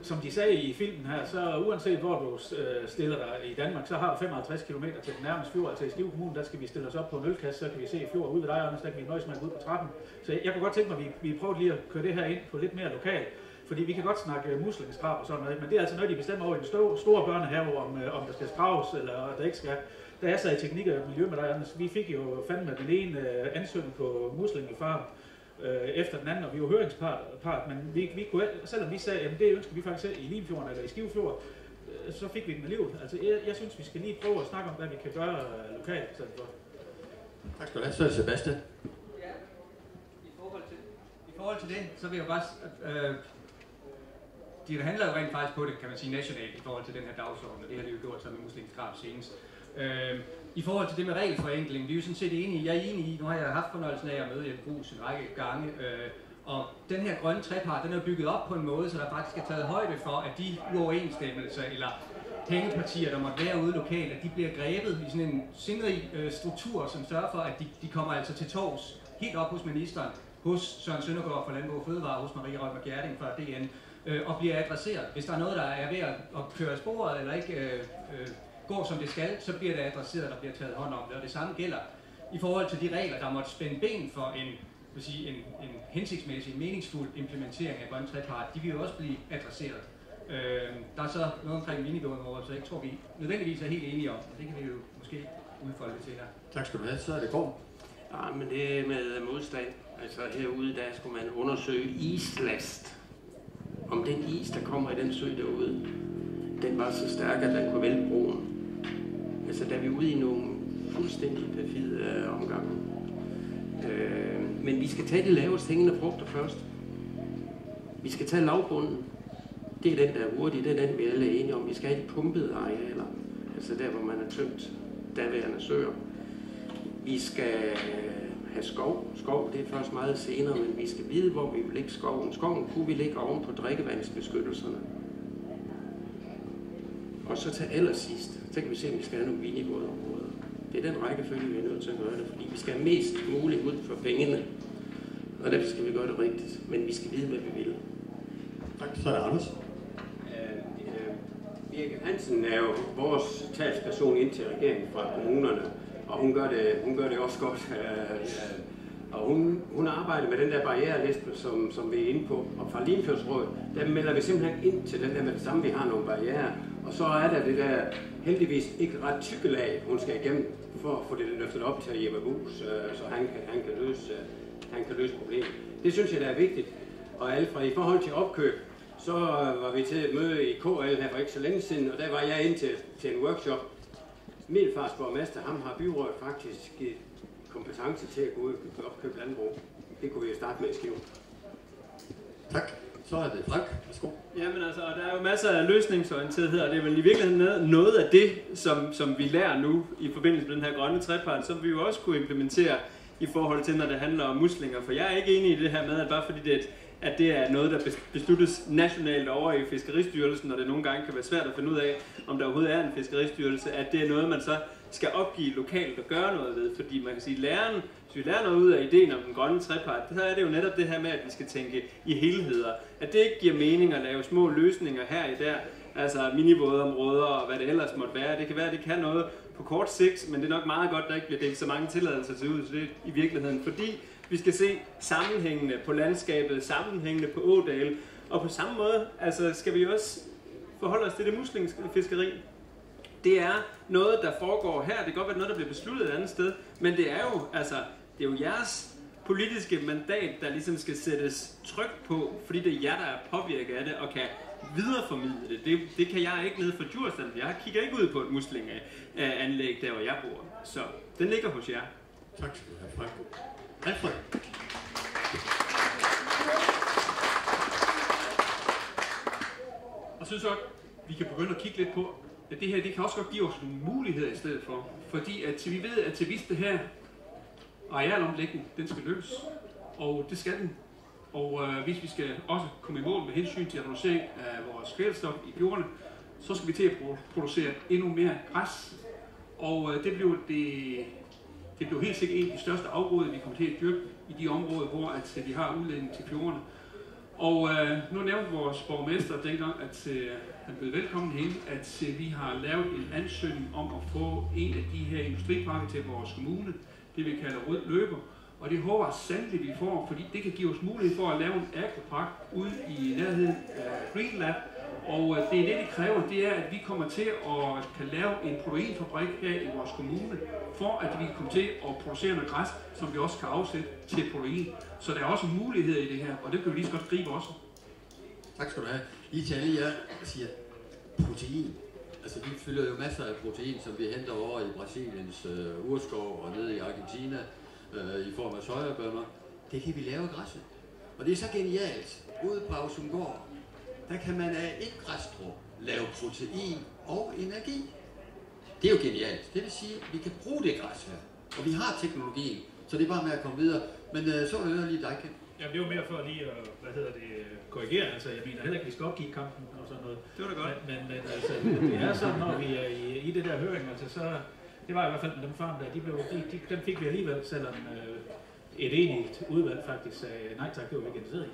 Som de sagde i filmen her, så uanset hvor du stiller dig i Danmark, så har du 55 km til den nærmeste fjord, altså i Skive Kommune, der skal vi stille os op på en ølkasse, så kan vi se fjord ude ved dig, Anders, der kan vi nøjes med at gå ud på trappen. Så jeg kunne godt tænke mig, at vi prøver lige at køre det her ind på lidt mere lokalt. Fordi vi kan godt snakke muslingeskrab og sådan noget, men det er altså noget, de bestemmer over i den store børnehave, om der skal skraves eller der ikke skal. Da jeg sad i teknik og miljø med dig, Anders, vi fik jo fandme den ene ansøgning på muslingefarm efter den anden, og vi var høringspart, men vi kunne, selvom vi sagde, at det ønsker vi faktisk i Limfjorden eller i Skivefjord, så fik vi den alligevel. Altså, jeg synes, vi skal lige prøve at snakke om, hvad vi kan gøre lokalt. Tak skal du have. Så er det Sebastian. Ja, i forhold til det, så vil jeg bare... Det handler jo rent faktisk på det, kan man sige, nationalt i forhold til den her dagsorden, og det har de jo gjort sammen med muslingeskrab senest. I forhold til det med regelforenkling, vi er jo sådan set enige. Jeg er enig i, nu har jeg haft fornøjelsen af at møde Jeppe Bruus en række gange, og den her grønne trepart, den er bygget op på en måde, så der faktisk er taget højde for, at de uoverensstemmelser eller hængepartier, der måtte være ude lokalt, at de bliver grebet i sådan en sindrig struktur, som sørger for, at de kommer altså til torvs helt op hos ministeren, hos Søren Søndergaard fra Landbrug og Fødevare, hos Marie Rømer Gjerding fra DN, og bliver adresseret. Hvis der er noget, der er ved at køre sporet eller ikke går som det skal, så bliver det adresseret, der bliver taget hånd om det. Og det samme gælder i forhold til de regler, der måtte spænde ben for en hensigtsmæssig, meningsfuld implementering af grøn trepart. De vil jo også blive adresseret. Der er så noget omkring minivådområdet, så jeg tror, vi nødvendigvis er helt enige om, og det kan vi jo måske udfolde lidt senere. Tak skal du have. Så er det Gorm. Ja, men det er med modstand. Altså herude, der skulle man undersøge islast. Om den is, der kommer i den sø derude, den var så stærk, at den kunne vælte broen. Altså der er vi ude i nogle fuldstændig perfide omgange. Men vi skal tage de lavest hængende frugter først. Vi skal tage lavbunden. Det er den, der er hurtig. Det er den, vi alle er enige om. Vi skal have de pumpede arealer. Altså der, hvor man er tømt daværende søer. Vi skal have skov. Skov, det er først meget senere, men vi skal vide, hvor vi vil lægge skoven. Skoven kunne vi lægge oven på drikkevandsbeskyttelserne. Og så til allersidst, så kan vi se, om vi skal have nogle vinivådområder. Det er den rækkefølge, vi er nødt til at gøre det, fordi vi skal have mest muligt ud for pengene. Og derfor skal vi gøre det rigtigt. Men vi skal vide, hvad vi vil. Tak, så er det Anders. Birgit Hansen er jo vores talsperson ind til regeringen fra kommunerne, og hun gør det også godt. Og hun arbejder med den der barriereliste, som vi er inde på. Og fra Limfjordsrådet, der melder vi simpelthen ind til den der med det samme, vi har nogle barrierer. Og så er der det der heldigvis ikke ret tykke lag, hun skal igennem for at få det løftet op til Jeppe Buus, så han kan løse problemet. Det synes jeg, der er vigtigt. Og Alfred, i forhold til opkøb, så var vi til et møde i KL her for ikke så længe siden, og der var jeg ind til en workshop. Middelfars borgmester, ham har byrådet faktisk givet kompetence til at gå ud og opkøbe landbrug. Det kunne vi starte med at skrive. Tak. Så er det Frank. Værsgo. Jamen altså, der er jo masser af løsningsorientethed, og det er vel i virkeligheden noget af det, som vi lærer nu i forbindelse med den her grønne trepart, som vi jo også kunne implementere i forhold til, når det handler om muslinger. For jeg er ikke enig i det her med, at bare fordi det er noget, der besluttes nationalt over i Fiskeristyrelsen, og det nogle gange kan være svært at finde ud af, om der overhovedet er en Fiskeristyrelse, at det er noget, man så skal opgive lokalt og gøre noget ved. Fordi man kan sige, at hvis vi lærer noget ud af ideen om den grønne trepart, så er det jo netop det her med, at vi skal tænke i helheder. At det ikke giver mening at lave små løsninger her i der, altså minivådområder og hvad det ellers måtte være. Det kan være, at det kan noget på kort sigt, men det er nok meget godt, at der ikke bliver delt så mange tilladelser til ud til det i virkeligheden. Fordi vi skal se sammenhængende på landskabet, sammenhængende på ådale, og på samme måde altså skal vi også forholde os til det muslingefiskeri. Det er noget, der foregår her. Det kan godt være noget, der bliver besluttet et andet sted, men det er jo jeres politiske mandat, der ligesom skal sættes tryk på, fordi det er jer, der er påvirket af det og kan videreformidle det. Det kan jeg ikke nede fra Djursland. Jeg kigger ikke ud på et muslingeanlæg, der hvor jeg bor. Så den ligger hos jer. Tak skal du have, Frank. Alfred. Og så synes jeg, vi kan begynde at kigge lidt på, at det her det kan også godt give os nogle muligheder i stedet for. Fordi at vi ved, at til hvis det her arealomlægning, den skal løses, og det skal den. Og hvis vi skal også komme i mål med hensyn til reducering af vores kvælstof i jordene, så skal vi til at producere endnu mere græs. Og det bliver helt sikkert en af de største afgrøder, vi kommer til at dyrke i de områder, hvor at vi har udledning til fjordene. Og nu nævnte vores borgmester dengang, at han blev velkommen hen, at vi har lavet en ansøgning om at få en af de her industriparker til vores kommune, det vi kalder Rød Løber. Og det håber jeg sandelig, vi får, fordi det kan give os mulighed for at lave en agropark ude i nærheden af Greenland. Og det er det kræver, det er, at vi kommer til at kan lave en proteinfabrik her i vores kommune, for at vi kan komme til at producere noget græs, som vi også kan afsætte til protein. Så der er også muligheder i det her, og det kan vi lige så godt gribe også. Tak skal du have. Lige til alle jer, der siger protein. Altså vi fylder jo masser af protein, som vi henter over i Brasiliens urskov og nede i Argentina i form af sojabønner. Det kan vi lave af græsset. Og det er så genialt. Ude på Ausumgård, der kan man af et græsstrå lave protein og energi. Det er jo genialt. Det vil sige, at vi kan bruge det græs her. Og vi har teknologien, så det er bare med at komme videre. Men så er det lige dig, Ken. Ja, det er jo mere for lige at, korrigere. Altså, jeg mener heller ikke, at vi skal opgive kampen og sådan noget. Det var da godt. Men altså, det er sådan, når vi er i det der høring, altså så, det var i hvert fald med dem farm der, dem fik vi alligevel, selvom et enigt udvalg faktisk sagde, nej tak, det var vi ikke interesseret i.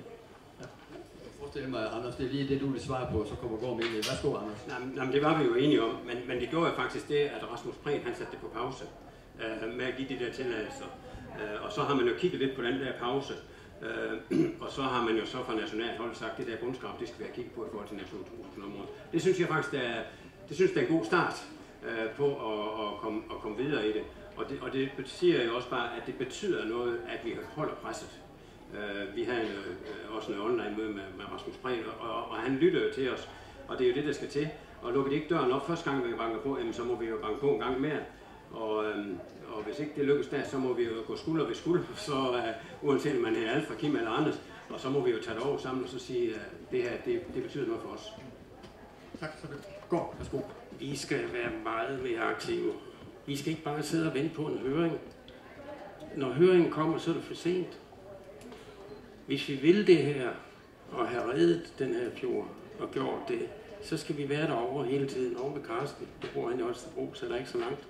Forestil mig, Anders, det er lige det, du vil svare på, så kommer Gorm ind. Værsgo, Anders. Jamen, det var vi jo enige om, men det gjorde jo faktisk det, at Rasmus Prehn, han satte det på pause med at give de der tilladelser. Og så har man jo kigget lidt på den der pause. Og så har man jo så fra nationalt hold sagt, at det der bundskrab, det skal vi have kigget på i forhold til Natur 2000-området. Det synes jeg faktisk, det er en god start på at komme videre i det. Og det siger jo også bare, at det betyder noget, at vi holder presset. Vi havde også en online møde med Rasmus Prehn, og han lytter jo til os, og det er jo det, der skal til. Og lukker de ikke døren op første gang, vi banker på, så må vi jo banke på en gang mere. Og hvis ikke det lykkes der, så må vi jo gå skulder ved skulder, så uanset om man er Alfa, Kim eller Anders, og så må vi jo tage det over sammen og så sige, at det her, det betyder noget for os. Tak for det. Gå, værsgo. Vi skal være meget mere aktive. Vi skal ikke bare sidde og vente på en høring. Når høringen kommer, så er det for sent. Hvis vi vil det her, og have reddet den her fjord, og gjort det, så skal vi være derovre hele tiden, over ved Karsten. Det bruger han jo også til brug, så der er ikke så langt.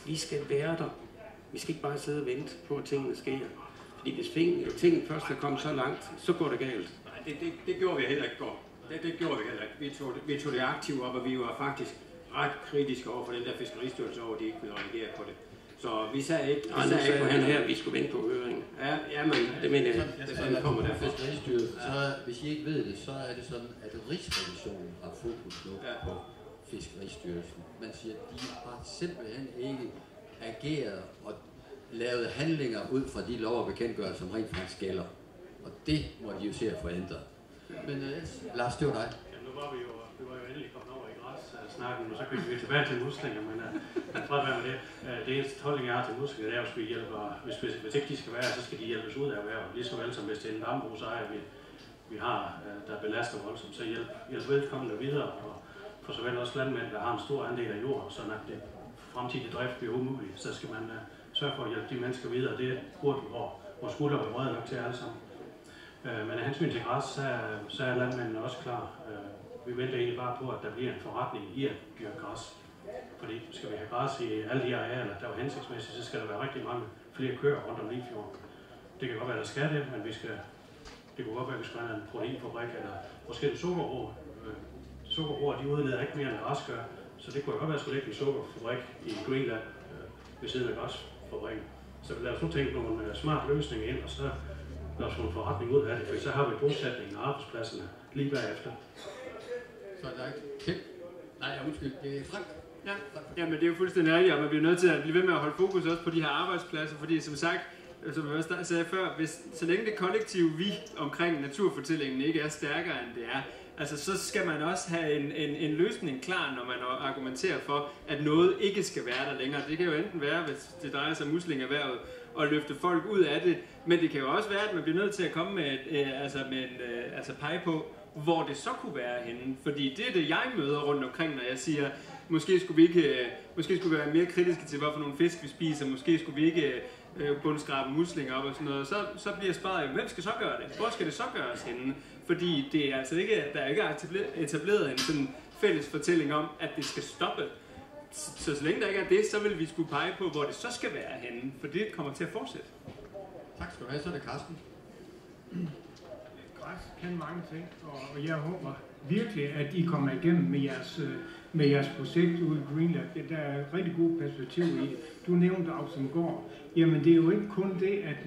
Vi skal være der. Vi skal ikke bare sidde og vente på, at tingene sker. Fordi hvis tingene først er kommet så langt, så går det galt. Nej, det gjorde vi heller ikke går. Det gjorde vi heller ikke. Vi tog det aktivt op, og vi var faktisk ret kritiske over for den der fiskeristyrelse over, at de ikke ville reagere på det. Så vi sagde ikke... Nej, nu sagde han her, at vi skulle vente på høringen. Ja, men det mener jeg. Det kommer der. Fiskeristyrelsen, så hvis I ikke ved det, så er det sådan, at Rigsrevisionen har fokus nu på Fiskeristyrelsen. Man siger, at de har simpelthen ikke ageret og lavet handlinger ud fra de lov og bekendtgørelser, som rent faktisk gælder. Og det må de jo se at få ændret. Men Lars, det var dig. Ja, nu var vi jo endelig kommet over i græs-snakken, og så køber vi tilbage til muslinger, men fred være med det. Det eneste holdning, jeg har til muslinger, det er, at vi hjælper, hvis ikke de skal være, så skal de hjælpes ud af erhvervet. Lige så vel som hvis det er en dambrugsejer, vi har, der belaster voldsomt, så hjælp vedkommende videre, og for såvel også landmænd, der har en stor andel af jord, så når det fremtidige drift bliver umuligt, så skal man sørge for at hjælpe de mennesker videre. Det burde hvor skulder er røde nok til alle sammen. Men af hensyn til græs, så er landmændene også klar. Vi venter egentlig bare på, at der bliver en forretning i at dyrke græs. Fordi skal vi have græs i alle de arealer, der er hensigtsmæssigt, så skal der være rigtig mange flere køer rundt om Limfjorden. Det kan godt være, der skal det, men det kunne godt være, at vi skal have en proteinfabrik eller måske en sukkerbrug. Sukkerbrug, de udleder ikke mere end græs gør, så det kunne godt være, at skulle lægge en sukkerfabrik i Greenland ved siden af græsfabrikken. Så lad os nu tænke nogle smart løsninger ind, og så lad os få en forretning ud af det, for så har vi bosætningen og arbejdspladserne lige bagefter. Så er der ikke Kim? Nej, undskyld, det er Frank. Ja, men det er jo fuldstændig rigtigt, og man bliver nødt til at blive ved med at holde fokus også på de her arbejdspladser, fordi som sagt, som jeg også sagde før, så længe det kollektive vi omkring naturfortællingen ikke er stærkere end det er, altså så skal man også have en løsning klar, når man argumenterer for, at noget ikke skal være der længere. Det kan jo enten være, hvis det drejer sig om muslingerhvervet, og løfte folk ud af det, men det kan jo også være, at man bliver nødt til at komme med pege på, hvor det så kunne være henne. Fordi det er det, jeg møder rundt omkring, når jeg siger, måske skulle vi være mere kritiske til, hvorfor nogle fisk vi spiser, måske skulle vi ikke bundskrabe muslinger op og sådan noget. Så bliver svaret, hvem skal så gøre det? Hvor skal det så gøres henne? Fordi det er altså ikke, der er ikke etableret en sådan fælles fortælling om, at det skal stoppe. Så længe der ikke er det, så vil vi skulle pege på, hvor det så skal være henne, for det kommer til at fortsætte. Tak skal du have, så er det Karsten. Græs kan mange ting, og jeg håber virkelig, at I kommer igennem med jeres projekt ude i Greenland. Der er et rigtig god perspektiv i. Du nævnte Auxumgaard. Jamen det er jo ikke kun det, at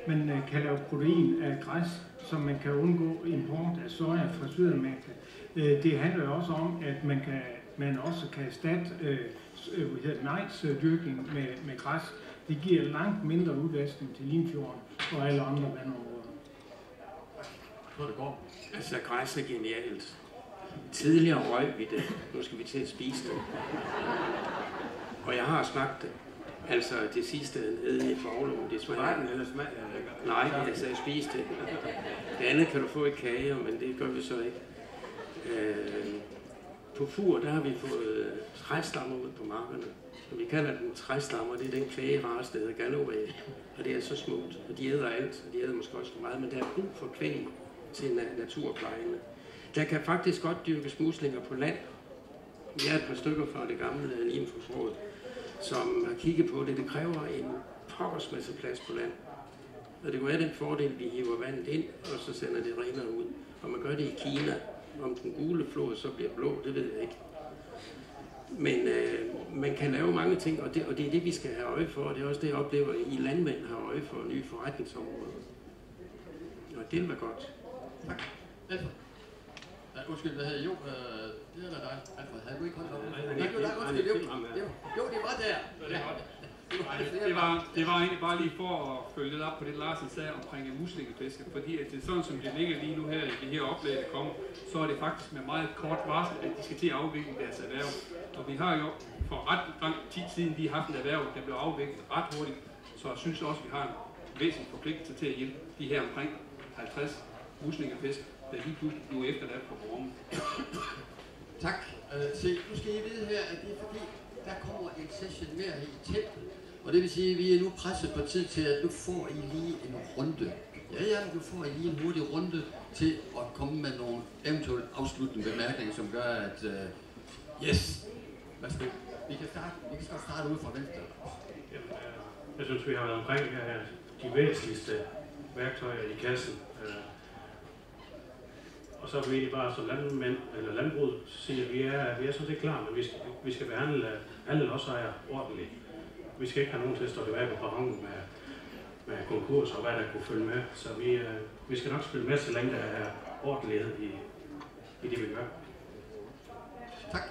man kan lave protein af græs, så man kan undgå import af soja fra Sydamerika. Det handler jo også om, at man også kan erstatte majsdyrkning med græs. Det giver langt mindre udvaskning til Limfjorden og alle andre vandområder. Hvor det går. Altså, græs er genialt. Tidligere røg vi det. Nu skal vi til at spise det. Og jeg har smagt det. Altså, det sidste nede i Forlum, det smager... eller smag? Nej, altså, jeg spiste det. Det andet kan du få i kage, men det gør vi så ikke. På Fur, der har vi fået træstammer ud på markerne. Og vi kalder den træstammer, det er den kvægerace, der hedder Galloway. Og det er så smukt, og de æder alt, og de æder måske også for meget, men der er brug for kvæg til naturplejene. Der kan faktisk godt dyrkes muslinger på land. Vi har et par stykker fra det gamle Limfjordsråd, som har kigget på det. Det kræver en pokkers masse plads på land. Og det kunne være den fordel, vi hiver vandet ind, og så sender det renere ud. Og man gør det i Kina. Om den gule flod så bliver blå, det ved jeg ikke. Men man kan lave mange ting, og det er det, vi skal have øje for. Og det er også det, jeg oplever, at I landmænd har øje for nye forretningsområder. var det med godt. Tak. Alfred. Undskyld, hvad hedder I? Jo, det er da dig. Alfred, havde du ikke holdt op? Jo, det var der. Det var egentlig bare lige for at følge lidt op på det, Larsen sagde omkring muslingefiske, fordi at det er sådan, som det ligger lige nu her i det her oplæg, der kommer, så er det faktisk med meget kort varsel, at de skal til at afvikle deres erhverv. Og vi har jo for ret lang tid siden lige haft et erhverv, der blev afviklet ret hurtigt, så jeg synes også, at vi har en væsentlig forpligtelse til at hjælpe de her omkring 50 muslingefisk, der lige pludselig blev efterladt på rummet. Tak. Se, nu skal I vide her, at det er fordi, der kommer en session mere i teltet. Og det vil sige, at vi er nu presset på tid til, at nu får I lige en runde. Ja, nu får I lige en hurtig runde til at komme med nogle eventuelle afsluttende bemærkninger, som gør, at yes, værsgo. Vi kan starte ud fra venstre. Jeg synes, vi har været omkring de væsentligste værktøjer i kassen. Og så er vi egentlig bare som landmænd, eller landbruget, siger, at vi er sådan set klar, men vi skal behandle alle lodsejere ordentligt. Vi skal ikke have nogen til at stå tilbage på perronen med konkurs og hvad der kunne følge med. Så vi skal nok spille med, så længe der er ordentlighed i det, vi gør. Tak.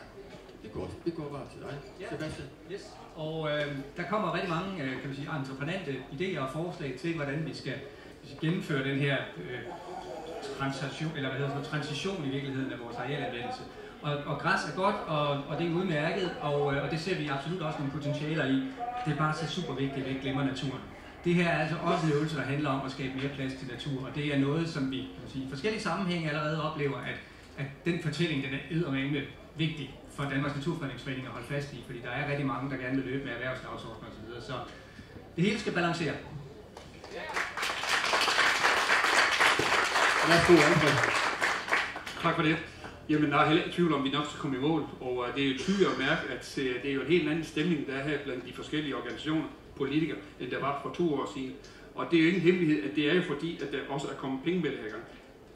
Det går bare til dig. Sebastian. Yes. Og der kommer rigtig mange kan man sige, entreprenante idéer og forslag til, hvordan vi skal gennemføre den her transition i virkeligheden af vores arealanvendelse. Og græs er godt, og det er udmærket, og det ser vi absolut også nogle potentialer i. Det er bare så super vigtigt, at vi ikke glemmer naturen. Det her er altså også en øvelse, der handler om at skabe mere plads til natur, og det er noget, som vi kan sige, i forskellige sammenhænge allerede oplever, at den fortælling, den er eddermame vigtig for Danmarks Naturfredningsforening at holde fast i, fordi der er rigtig mange, der gerne vil løbe med erhvervsdagsordner osv. Så det hele skal balancere. Tak for det. Jamen, der er heller ikke tvivl om, at vi nok skal komme i mål, og det er jo tydeligt at mærke, at det er jo en helt anden stemning, der er her blandt de forskellige organisationer, politikere, end der var for 2 år siden. Og det er jo ingen hemmelighed, at det er jo fordi, at der også er kommet penge med det her gang.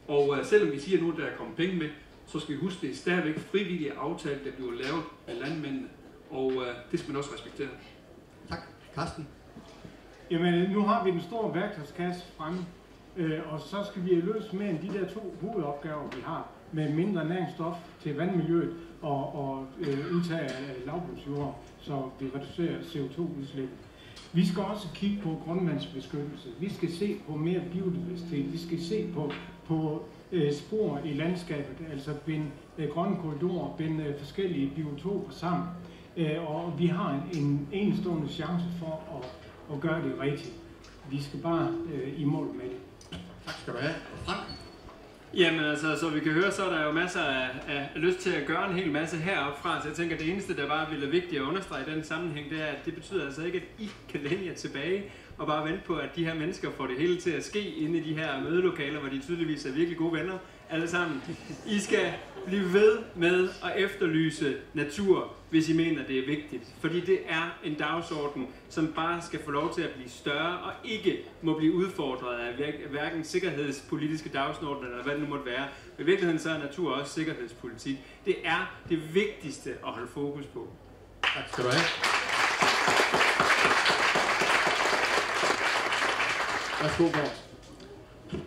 Og selvom vi siger nu, at der er kommet penge med, så skal vi huske, at det er stadigvæk frivillige aftaler, der bliver lavet med landmændene, og det skal man også respektere. Tak. Carsten? Jamen, nu har vi den store værktøjskasse fremme, og så skal vi løse mere end de der 2 hovedopgaver, vi har, med mindre næringsstof til vandmiljøet og indtag af lavbundsjord, så vi reducerer CO2-udslip. Vi skal også kigge på grundvandsbeskyttelse. Vi skal se på mere biodiversitet. Vi skal se på spor i landskabet, altså binde grønne korridorer, binde forskellige biotoper sammen. Og vi har en enestående chance for at gøre det rigtigt. Vi skal bare i mål med det. Tak skal du have. Frank? Jamen altså, så vi kan høre, så er der jo masser af lyst til at gøre en hel masse heroppe fra. Så jeg tænker, at det eneste, der bare ville vigtigt at understrege i den sammenhæng, det er, at det betyder altså ikke, at I kan læne jer tilbage og bare vente på, at de her mennesker får det hele til at ske inde i de her mødelokaler, hvor de tydeligvis er virkelig gode venner alle sammen. I skal blive ved med at efterlyse natur, hvis I mener, det er vigtigt. Fordi det er en dagsorden, som bare skal få lov til at blive større og ikke må blive udfordret af hverken sikkerhedspolitiske dagsordner eller hvad det nu måtte være. I virkeligheden så er natur også sikkerhedspolitik. Det er det vigtigste at holde fokus på. Tak skal du have. Værsgo, Borg.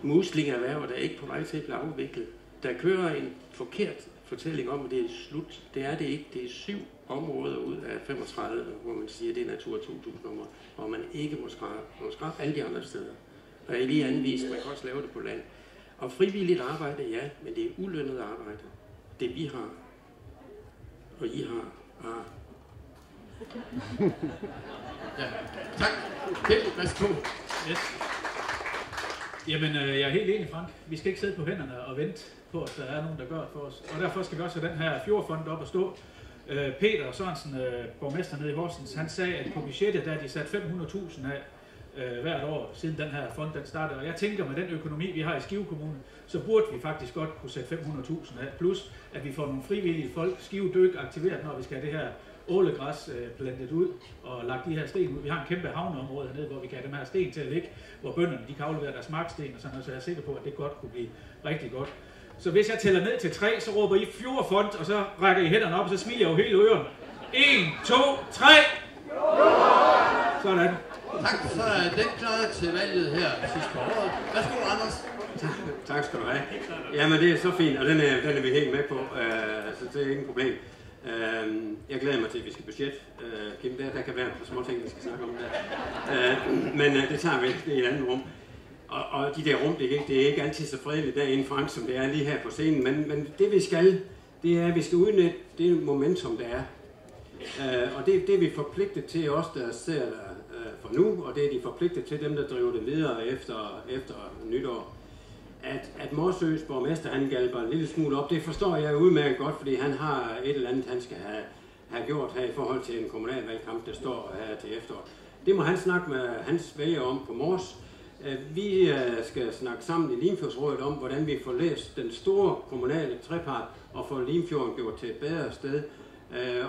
Muslingerhvervet er ikke på vej til at blive afviklet. Der kører en forkert fortælling om, at det er slut. Det er det ikke. Det er 7 områder ud af 35, hvor man siger, at det er Natur 2000-områder, hvor man ikke må skrabe. Man må skrabe alle de andre steder. Og jeg lige anvist, man kan også lave det på land. Og frivilligt arbejde, ja, men det er ulønnet arbejde. Det vi har, og I har. Ja, tak. Kjeld, værsgo. Yes. Jamen, jeg er helt enig, Frank. Vi skal ikke sidde på hænderne og vente på, at der er nogen, der gør det for os. Og derfor skal vi også have den her fjordfond op at stå. Peter Sørensen, borgmester nede i Horsens, han sagde, at på budgettet der er de sat 500.000 af hvert år, siden den her fond den startede. Og jeg tænker, med den økonomi, vi har i Skive Kommune, så burde vi faktisk godt kunne sætte 500.000 af. Plus, at vi får nogle frivillige folk, Skive Dyk, aktiveret, når vi skal have det her ålegræs plantet ud og lagt de her sten ud. Vi har en kæmpe havneområde hernede, hvor vi kan have dem her sten til at ligge, hvor bønderne de kan aflevere deres marksten og sådan noget, så jeg er sikker på, at det godt kunne blive rigtig godt. Så hvis jeg tæller ned til 3, så råber I fjordfond, og så rækker I hænderne op, og så smiler jeg jo hele øren. 1, 2, 3! Sådan. Tak, så er den klar til valget her sidste på året. Værsgo, Anders. Tak skal du have. Jamen det er så fint, og den er vi helt med på, så det er ingen problem. Jeg glæder mig til, at vi skal budget. Kim, der kan være et par små ting, vi skal snakke om der. Men det tager vi i et andet rum. Og de der rum, det er ikke altid så fredeligt derinde frem, som det er lige her på scenen. Men det vi skal, det er, at vi skal udnytte det momentum, der er. Og det er vi forpligtet til os, der ser for nu, og det er de forpligtet til dem, der driver det videre efter nytår. At Morsøs borgmester, han galper en lille smule op, det forstår jeg udmærket godt, fordi han har et eller andet, han skal have gjort her i forhold til en kommunalvalgkamp, der står her til efterår. Det må han snakke med hans vælgere om på Mors. Vi skal snakke sammen i Limfjordsrådet om, hvordan vi får læst den store kommunale trepart og får Limfjorden gjort til et bedre sted.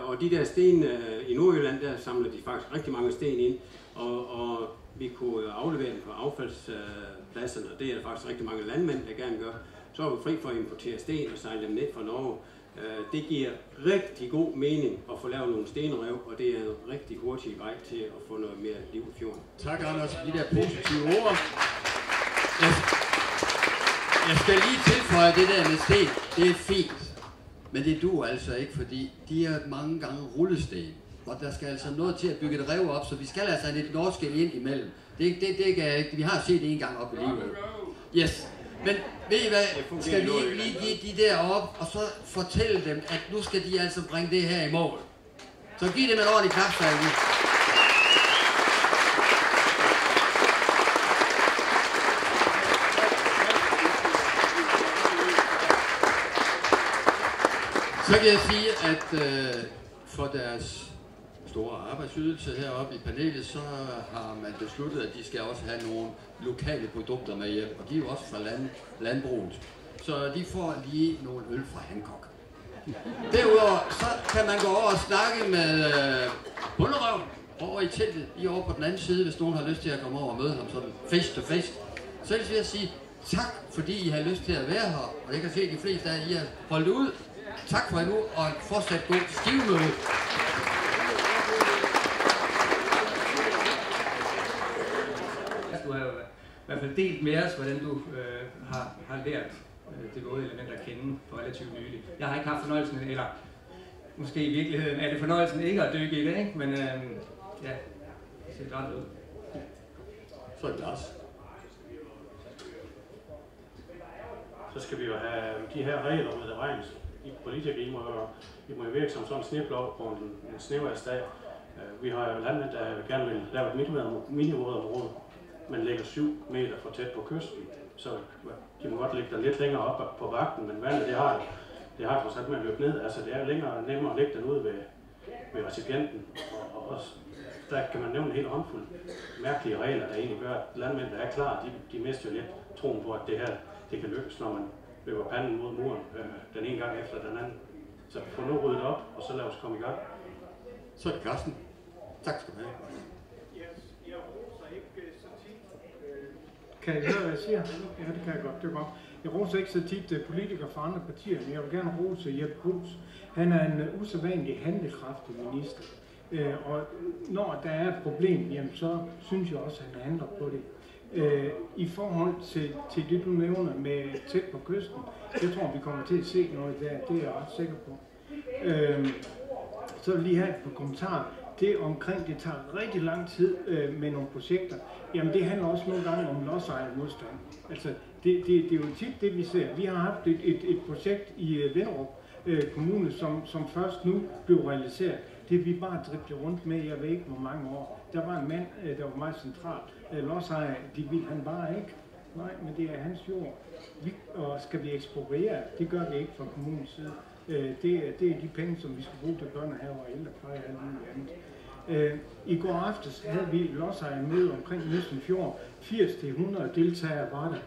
Og de der sten i Nordjylland, der samler de faktisk rigtig mange sten ind, og vi kunne aflevere dem på affaldspladserne, og det er der faktisk rigtig mange landmænd, der gerne gør. Så er vi fri for at importere sten og sejle dem ned fra Norge. Det giver rigtig god mening at få lavet nogle stenrev, og det er en rigtig hurtig vej til at få noget mere liv i fjorden. Tak, Anders, for de der positive ord. Jeg skal lige tilføje det der med sten. Det er fint, men det duer altså ikke, fordi de er mange gange rullesten. Og der skal altså noget til at bygge et rev op, så vi skal altså have lidt norske ind imellem. Det vi har set det en gang op i livet. Yes. Men ved I hvad, skal vi ikke lige give de der op, og så fortælle dem, at nu skal de altså bringe det her i mål. Så giv dem en ordentlig klapsalve. Så kan jeg sige, at for deres store arbejdsydelse heroppe i panelet, så har man besluttet, at de skal også have nogle lokale produkter med hjem, og de er jo også fra landbruget. Så de får lige nogle øl fra Hancock. Derudover, så kan man gå over og snakke med Bunderøv over i teltet, lige over på den anden side, hvis nogen har lyst til at komme over og møde ham sådan face to face. Så vil jeg sige tak, fordi I har lyst til at være her, og jeg kan se, at de fleste af jer har holdt ud. Tak for nu, og en fortsat god skivemøde. Du har jo i hvert fald delt med os, hvordan du har lært det våde element at kende for relativt nylig. Jeg har ikke haft fornøjelsen, eller måske i virkeligheden er det fornøjelsen ikke at dykke i det, ikke? Men ja, det ser ret ud. Så er det Lars. Så skal vi jo have de her regler med det regnes. I politikere, I må jo virke som sådan en sneblov på en snevejrsdag. Vi har jo landmænd, der gerne vil lave et minivådområde, men ligger 7 meter for tæt på kysten. Så de må godt ligge der lidt længere op på vagten, men vandet det har trods alt med at løbe ned. Altså det er længere nemmere at lægge den ude ved recipienten. Og også, der kan man nævne en helt håndfuld mærkelige regler, der egentlig gør, at landmænd, der er klar, de mister jo lidt troen på, at det her det kan lykkes, når man løber panden mod muren den ene gang efter den anden. Så få nu ryddet op, og så lad os komme i gang. Så er det Carsten. Tak skal du have. Jeg roser ikke så tit. Kan I høre, hvad jeg siger? Ja, det kan jeg godt. Det er godt. Jeg roser ikke så tit politikere fra andre partier, men jeg vil gerne rose Jeppe Bruus. Han er en usædvanlig handlekraftig minister. Og når der er et problem, jamen, så synes jeg også, at han handler på det. I forhold til det, du nævner med tæt på kysten, jeg tror, vi kommer til at se noget der, det er jeg ret sikker på. Så vil lige have et par kommentarer. Det omkring, det tager rigtig lang tid med nogle projekter. Jamen det handler også nogle gange om lodsejermodstand. Altså det er jo tit det, vi ser. Vi har haft et projekt i Vinderup Kommune, som først nu blev realiseret. Det vi bare dribler rundt med, jeg ved ikke hvor mange år. Der var en mand, der var meget central. Lodsejer, de ville han bare ikke. Nej, men det er hans jord. Og skal vi ekspropriere? Det gør vi ikke fra kommunens side. Det er de penge, som vi skal bruge til børnehaver og ældrepleje og alt muligt andet. I går aftes havde vi lodsejer møde omkring Næsten Fjord. 80-100 deltagere var der.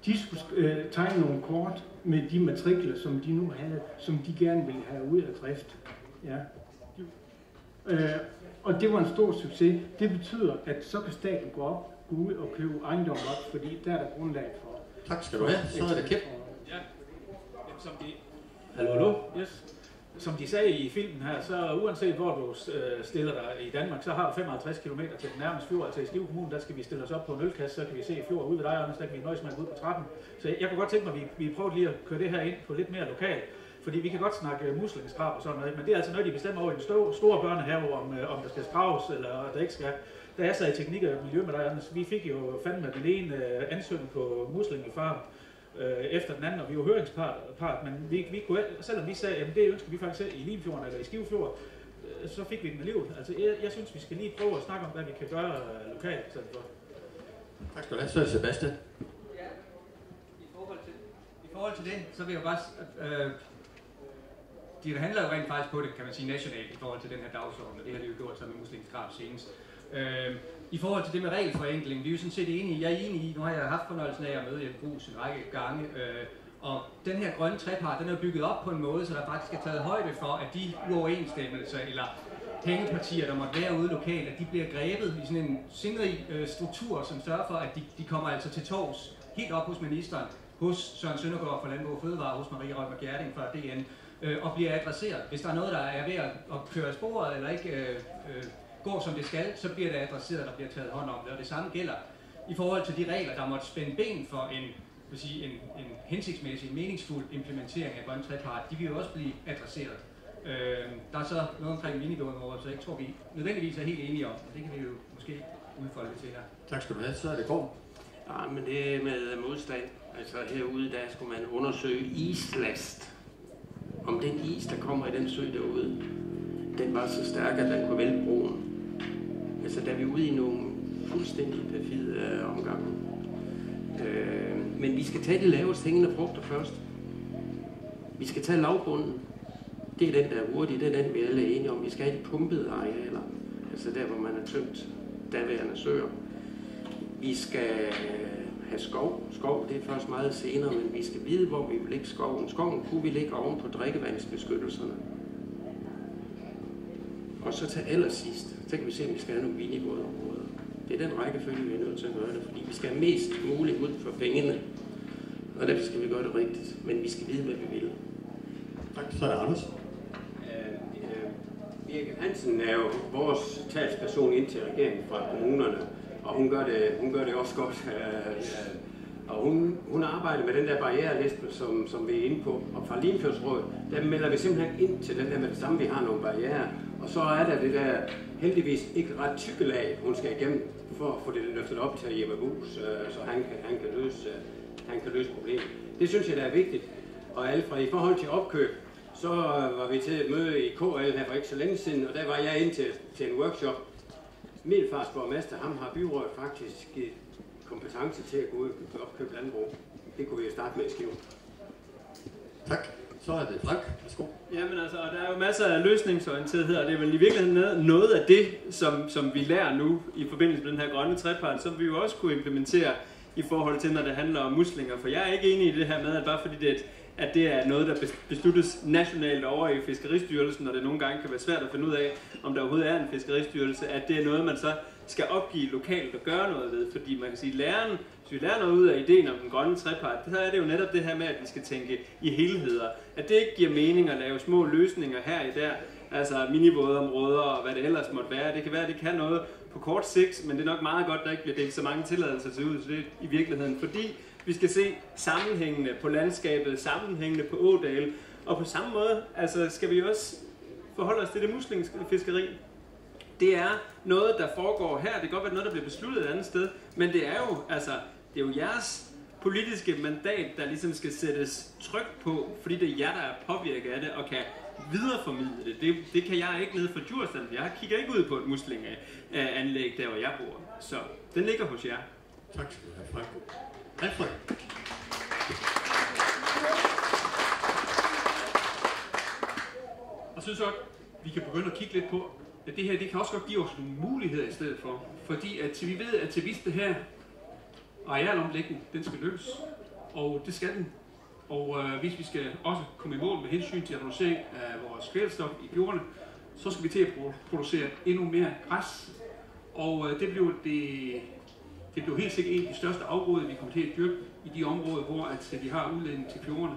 De skulle tegne nogle kort med de matrikler, som de nu havde, som de gerne ville have ud af drift. Ja. Og det var en stor succes. Det betyder, at så kan staten gå ud og købe ejendom op, fordi der er der grundlag for. Tak skal du have. Så er det Kjeld. Ja, som det. Hallo? Yes. som de sagde i filmen her, så uanset hvor du stiller dig i Danmark, så har du 55 km til den nærmeste fjord, altså i Skive Kommune, der skal vi stille os op på en ølkasse, så kan vi se fjord ude ved dig, og så kan vi nøjes med at gå ud på trappen. Så jeg kunne godt tænke mig, at vi prøver lige at køre det her ind på lidt mere lokalt, fordi vi kan godt snakke muslingenskrab og sådan noget, men det er altså noget, de bestemmer over i den store børnehave, om der skal skraves, eller der ikke skal. Da jeg sad i teknik og miljø med dig, Anders, vi fik jo fandme den ene ansøgning på muslingefarm efter den anden, og vi var høringspart, men vi kunne, selvom vi sagde, at det ønsker vi faktisk i Limfjorden eller i Skivefjord, så fik vi den alligevel. Altså, jeg synes, vi skal lige prøve at snakke om, hvad vi kan gøre lokalt. Tak skal du have. Så er det Sebastian. Ja, i forhold til det, så vil jeg bare... de handler jo rent faktisk på det, kan man sige, nationalt i forhold til den her dagsorden, og det har de jo gjort sammen med muslingeskrab senest. I forhold til det med regelforenkling, vi er jo sådan set enige. Jeg er enig i, nu har jeg haft fornøjelsen af at møde Jeppe Bruus en række gange, og den her grønne trepart, den er bygget op på en måde, så der faktisk er taget højde for, at de uoverensstemmelser eller hængepartier, der måtte være ude lokalt, at de bliver grebet i sådan en sindrig struktur, som sørger for, at de kommer altså til torvs helt op hos ministeren, hos Søren Søndergaard fra Landbrug og Fødevare, hos Marie Rømer Gjerding fra DN, og bliver adresseret. Hvis der er noget, der er ved at køre af sporet eller ikke går som det skal, så bliver det adresseret, der bliver taget hånd om det. Og det samme gælder i forhold til de regler, der måtte spænde ben for en hensigtsmæssig, meningsfuld implementering af grøn trepart. De vil jo også blive adresseret. Der er så noget omkring minigården, så jeg tror, vi nødvendigvis er helt enige om, og det kan vi jo måske udfolde lidt til her. Tak skal du have. Så er det Gorm. Ja, men det med modstand. Altså herude, der skulle man undersøge islast. Om den is, der kommer i den sø derude, den var så stærk, at den kunne vælte broen. Altså, der er vi ude i nogle fuldstændig perfide omgange. Men vi skal tage de lavest hængende frugter først. Vi skal tage lavbunden. Det er den, der er hurtig. Det er den, vi alle er enige om. Vi skal have de pumpede arealer. Altså der, hvor man har tømt daværende søer. Vi skal have skov. Skov, det er først meget senere, men vi skal vide, hvor vi vil lægge skoven. Skoven kunne vi lægge oven på drikkevandsbeskyttelserne. Og så til allersidst, så kan vi se, om vi skal have nogle vinivådområder. Det er den rækkefølge, vi er nødt til at gøre det, fordi vi skal have mest muligt ud for pengene. Og derfor skal vi gøre det rigtigt, men vi skal vide, hvad vi vil. Tak, så er det Anders. Birgit Hansen er jo vores talsperson ind til regeringen fra kommunerne, og hun gør det også godt. Og hun arbejder med den der barriereliste, som vi er inde på. Og fra Limfjordsrådet, der melder vi simpelthen ind til den der med det samme, vi har nogle barrierer. Og så er der det der heldigvis ikke ret tykke lag, hun skal igennem, for at få det løftet op til Jeppe Bruus, så han kan løse problemet. Det synes jeg, der er vigtigt. Og Alfred, i forhold til opkøb, så var vi til et møde i KL her for ikke så længe siden, og der var jeg ind til en workshop. Middelfars borgmester, ham har byrådet faktisk givet kompetence til at gå ud og opkøbe landbrug. Det kunne vi jo starte med i Skive. Tak. Så er det Frank. Værsgo. Jamen altså, der er jo masser af løsningsorientethed, og det er vel i virkeligheden noget af det, som vi lærer nu i forbindelse med den her grønne trepart, som vi jo også kunne implementere i forhold til, når det handler om muslinger. For jeg er ikke enig i det her med, at bare fordi det er noget, der besluttes nationalt over i Fiskeristyrelsen, og det nogle gange kan være svært at finde ud af, om der overhovedet er en Fiskeristyrelse, at det er noget, man så skal opgive lokalt og gøre noget ved. Fordi man kan sige, hvis vi lærer noget ud af ideen om den grønne trepart, så er det jo netop det her med, at vi skal tænke i helheder. At det ikke giver mening at lave små løsninger her i der, altså minivådområder og hvad det ellers måtte være. Det kan være, at det kan noget på kort sigt, men det er nok meget godt, at der ikke bliver delt så mange tilladelser til ud til det i virkeligheden. Fordi vi skal se sammenhængende på landskabet, sammenhængende på ådale, og på samme måde altså skal vi også forholde os til det muslingefiskeri. Det er noget, der foregår her. Det kan godt være noget, der bliver besluttet et andet sted, men det er jo jeres politiske mandat, der ligesom skal sættes tryk på, fordi det er jer, der er påvirket af det og kan videreformidle det. Det kan jeg ikke nede fra Djursland. Jeg kigger ikke ud på et muslingeanlæg, der hvor jeg bor. Så den ligger hos jer. Tak skal du have, Frank. Alfred. Og så vi kan begynde at kigge lidt på, at det her, det kan også godt give os nogle muligheder i stedet for. Fordi at vi ved, at til hvis det her arealomlægning, den skal løses, og det skal den. Og hvis vi skal også komme i mål med hensyn til reducering af vores kvælstof i jordene, så skal vi til at producere endnu mere græs. Og det bliver helt sikkert en af de største afgrøder, vi kommer til at dyrke i de områder, hvor vi har udledning til fjordene.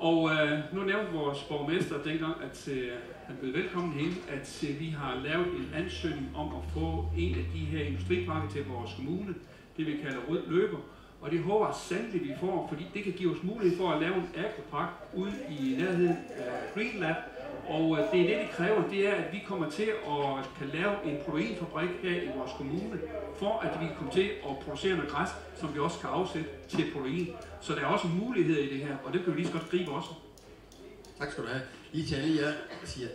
Og nu nævnte vores borgmester dengang, at han blev velkommen hen, at vi har lavet en ansøgning om at få en af de her industriparker til vores kommune, det vi kalder Rød Løber. Og det håber jeg sandelig, vi får, fordi det kan give os mulighed for at lave en agropark ude i nærheden af Greenlab. Og det det kræver, det er, at vi kommer til at kan lave en proteinfabrik her i vores kommune, for at vi kan komme til at producere noget græs, som vi også kan afsætte til protein. Så der er også muligheder i det her, og det kan vi lige så godt gribe også. Tak skal du have. Lige til alle jer, der siger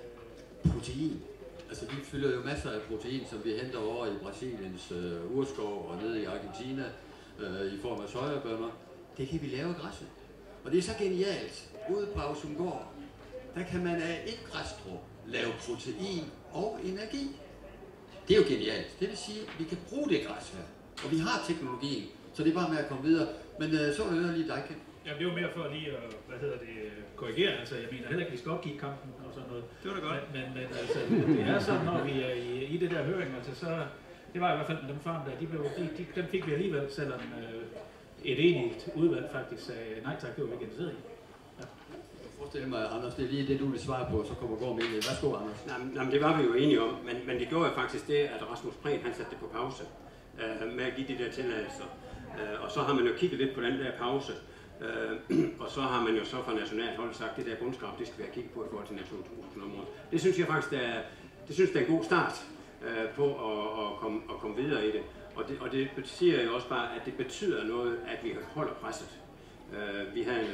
protein. Altså vi fylder jo masser af protein, som vi henter over i Brasiliens urskov og nede i Argentina i form af sojabønner. Det kan vi lave af græsset. Og det er så genialt. Ude på Ausumgård, der kan man af et græsstrå lave protein og energi. Det er jo genialt. Det vil sige, at vi kan bruge det græs her. Og vi har teknologien, så det er bare med at komme videre. Men så vil jeg lige dig, Ken. Ja, det var mere for lige at, korrigere. Altså, jeg mener heller ikke, at vi skal opgive kampen og sådan noget. Det var da godt. Men altså, det er sådan, når vi er i det der høring, altså så, det var i hvert fald med dem farm der, dem fik vi alligevel, selvom et enigt udvalg faktisk sagde, nej tak, det var vi ikke interesseret i. Forestil mig, Anders, det er lige det, du vil svare på, så kommer Gård med. Værsgo, Anders. Jamen, det var vi jo enige om, men det gjorde jo faktisk det, at Rasmus Prehn, han satte det på pause med at give de der tilladelser. Og så har man jo kigget lidt på den der pause, og så har man jo så fra nationalt hold sagt, det der bundskrab, det skal vi have kigget på i forhold til Natur 2000-området. Det synes jeg faktisk, det er en god start på at komme videre i det. Og det siger jo også bare, at det betyder noget, at vi holder presset. Vi havde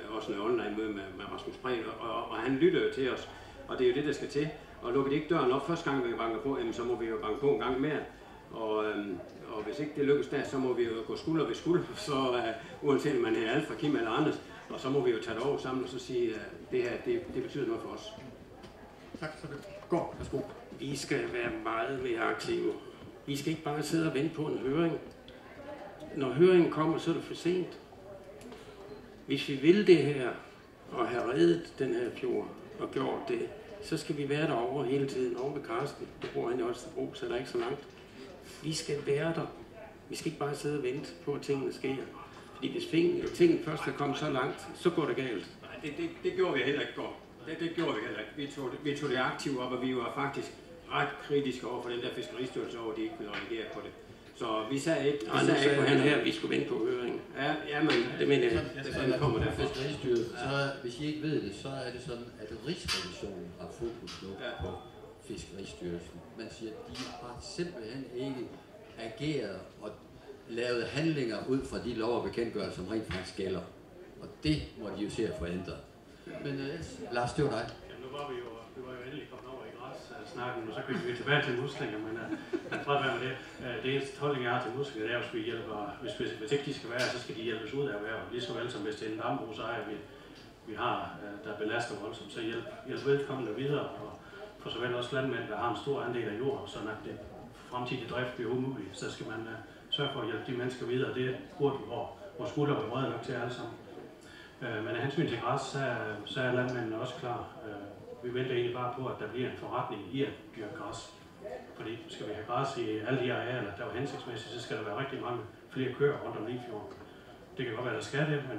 også en online møde med Rasmus Prehn, og han lytter jo til os, og det er jo det, der skal til. Og lukker de ikke døren op første gang, vi banker på, jamen, så må vi jo banke på en gang mere. Og hvis ikke det lykkes der, så må vi jo gå skulder ved skulder, så uanset om man er Alfa, Kim eller Anders, og så må vi jo tage det over sammen og så sige, at det her, det betyder noget for os. Tak, så det går. Værsgo. Vi skal være meget mere aktive. Vi skal ikke bare sidde og vente på en høring. Når høringen kommer, så er det for sent. Hvis vi vil det her, og have reddet den her fjord, og gjort det, så skal vi være derovre hele tiden, over ved Karsten. Det bor han i Holstebro, så er der ikke så langt. Vi skal være der. Vi skal ikke bare sidde og vente på, at tingene sker. Fordi hvis tingene først er kommet så langt, så går det galt. Nej, det gjorde vi heller ikke går. Det gjorde vi heller ikke. Vi tog det aktivt op, og vi var faktisk ret kritiske over for den der fiskeristyrelse, over de ikke ville reagere på det. Så vi sagde ikke på han her, vi skulle vente på høringen. Ja, men det mener jeg. Det kommer der fiskeristyrelse. Så hvis I ikke ved det, så er det sådan, at Rigsrevisionen har fokus nu på Fiskeristyrelsen. Man siger, at de har simpelthen ikke ageret og lavet handlinger ud fra de lov og bekendtgørelser, som rent faktisk gælder. Og det må de jo se at få ændret. Men Lars, det var dig. Ja, nu var vi jo endelig kommet over i græs-snakken, og så købte vi tilbage til muslinger, men fred være med det. Det eneste holdning, jeg har til muslinger, det er, at vi hjælper, hvis ikke de skal være, så skal de hjælpes ud af at være. Lige så vel som hvis det er en dambrugsejer, vi har, der belaster voldsomt, så hjælp vedkommende videre. Og for såvel også landmænd, der har en stor andel af jord, så at det fremtidige drift bliver umuligt, så skal man sørge for at hjælpe de mennesker videre. Det burde vores skulder være brede nok til alle sammen. Men af hensyn til græs, så er landmændene også klar. Vi venter egentlig bare på, at der bliver en forretning i at dyrke græs. Fordi skal vi have græs i alle de arealer, der var hensigtsmæssigt, så skal der være rigtig mange flere køer rundt om Limfjorden. Det kan godt være, der skal det, men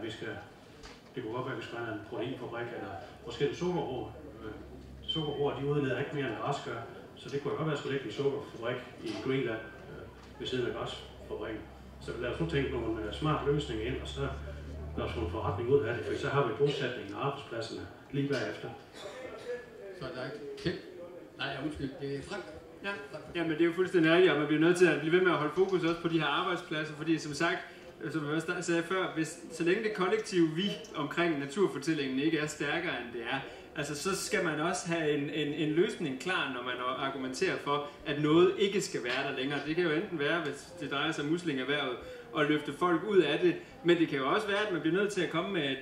det kunne godt være, at vi skulle have en proteinfabrik, eller måske en sukkerbrug. Sukkerbrug, de udleder ikke mere end græs gør, så det kunne godt være, at skulle lægge en sukkerfabrik i Greenland ved siden af græsfabrikken. Så lad os nu tænke nogle smart løsninger ind, og så lad os få en forretning ud af det, for så har vi bosætningen og arbejdspladserne lige bagefter. Så er der ikke Nej, undskyld, det er Frank. Ja, men det er jo fuldstændig rigtigt, og man bliver nødt til at blive ved med at holde fokus også på de her arbejdspladser, fordi som sagt, som jeg også sagde før, så længe det kollektive vi omkring naturfortællingen ikke er stærkere end det er, altså så skal man også have en løsning klar, når man argumenterer for, at noget ikke skal være der længere. Det kan jo enten være, hvis det drejer sig om muslingerhvervet, og løfte folk ud af det, men det kan jo også være, at man bliver nødt til at komme med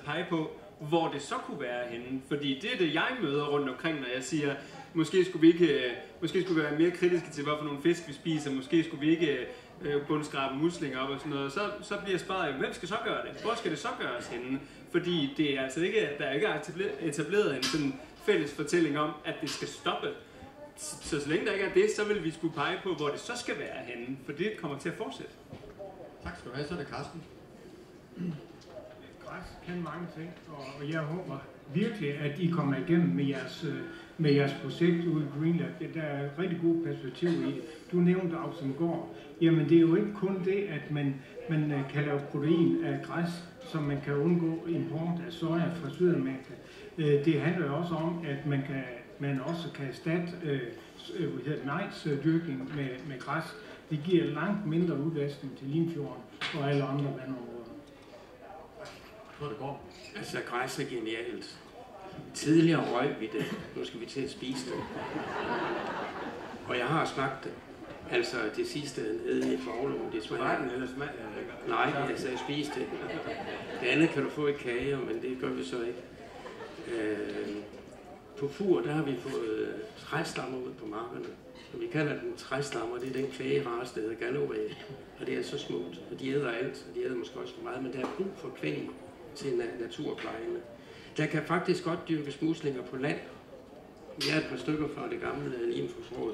pege på, hvor det så kunne være henne. Fordi det er det, jeg møder rundt omkring, når jeg siger, måske skulle vi være mere kritiske til, hvorfor nogle fisk vi spiser, måske skulle vi ikke bundskrabe muslinger op og sådan noget. Så bliver spørgsmålet, hvem skal så gøre det? Hvor skal det så gøres henne? Fordi det er altså ikke, der er ikke etableret en sådan fælles fortælling om, at det skal stoppe. Så længe der ikke er det, så vil vi skulle pege på, hvor det så skal være henne, for det kommer til at fortsætte. Tak skal du have, så er det Karsten. græs kan mange ting, og jeg håber virkelig, at I kommer igennem med jeres projekt ude i Greenland. Der er et rigtig god perspektiv i det. Du nævnte Auxumgaard. Jamen det er jo ikke kun det, at man kan lave protein af græs, så man kan undgå import af soja fra Sydamerika. Det handler jo også om, at man også kan erstatte majsdyrkning med græs. Det giver langt mindre udvaskning til Limfjorden og alle andre vandområder. Hvor det går. Altså, græs er genialt. Tidligere røg vi det. Nu skal vi til at spise det. Og jeg har smagt det. Altså, det sidste nede i forholdet, det smager... Retten eller smag? Nej, jeg sagde spise det. Det andet kan du få i kager, men det gør vi så ikke. På Fur, der har vi fået træstammer ud på markerne. Og vi kalder den træstammer, det er den kvægerace, der hedder Galloway. Og det er så smukt, og de æder alt, og de æder måske også for meget, men der er brug for kvæg til naturplejene. Der kan faktisk godt dyrkes muslinger på land. Vi har et par stykker fra det gamle Limfjordsråd,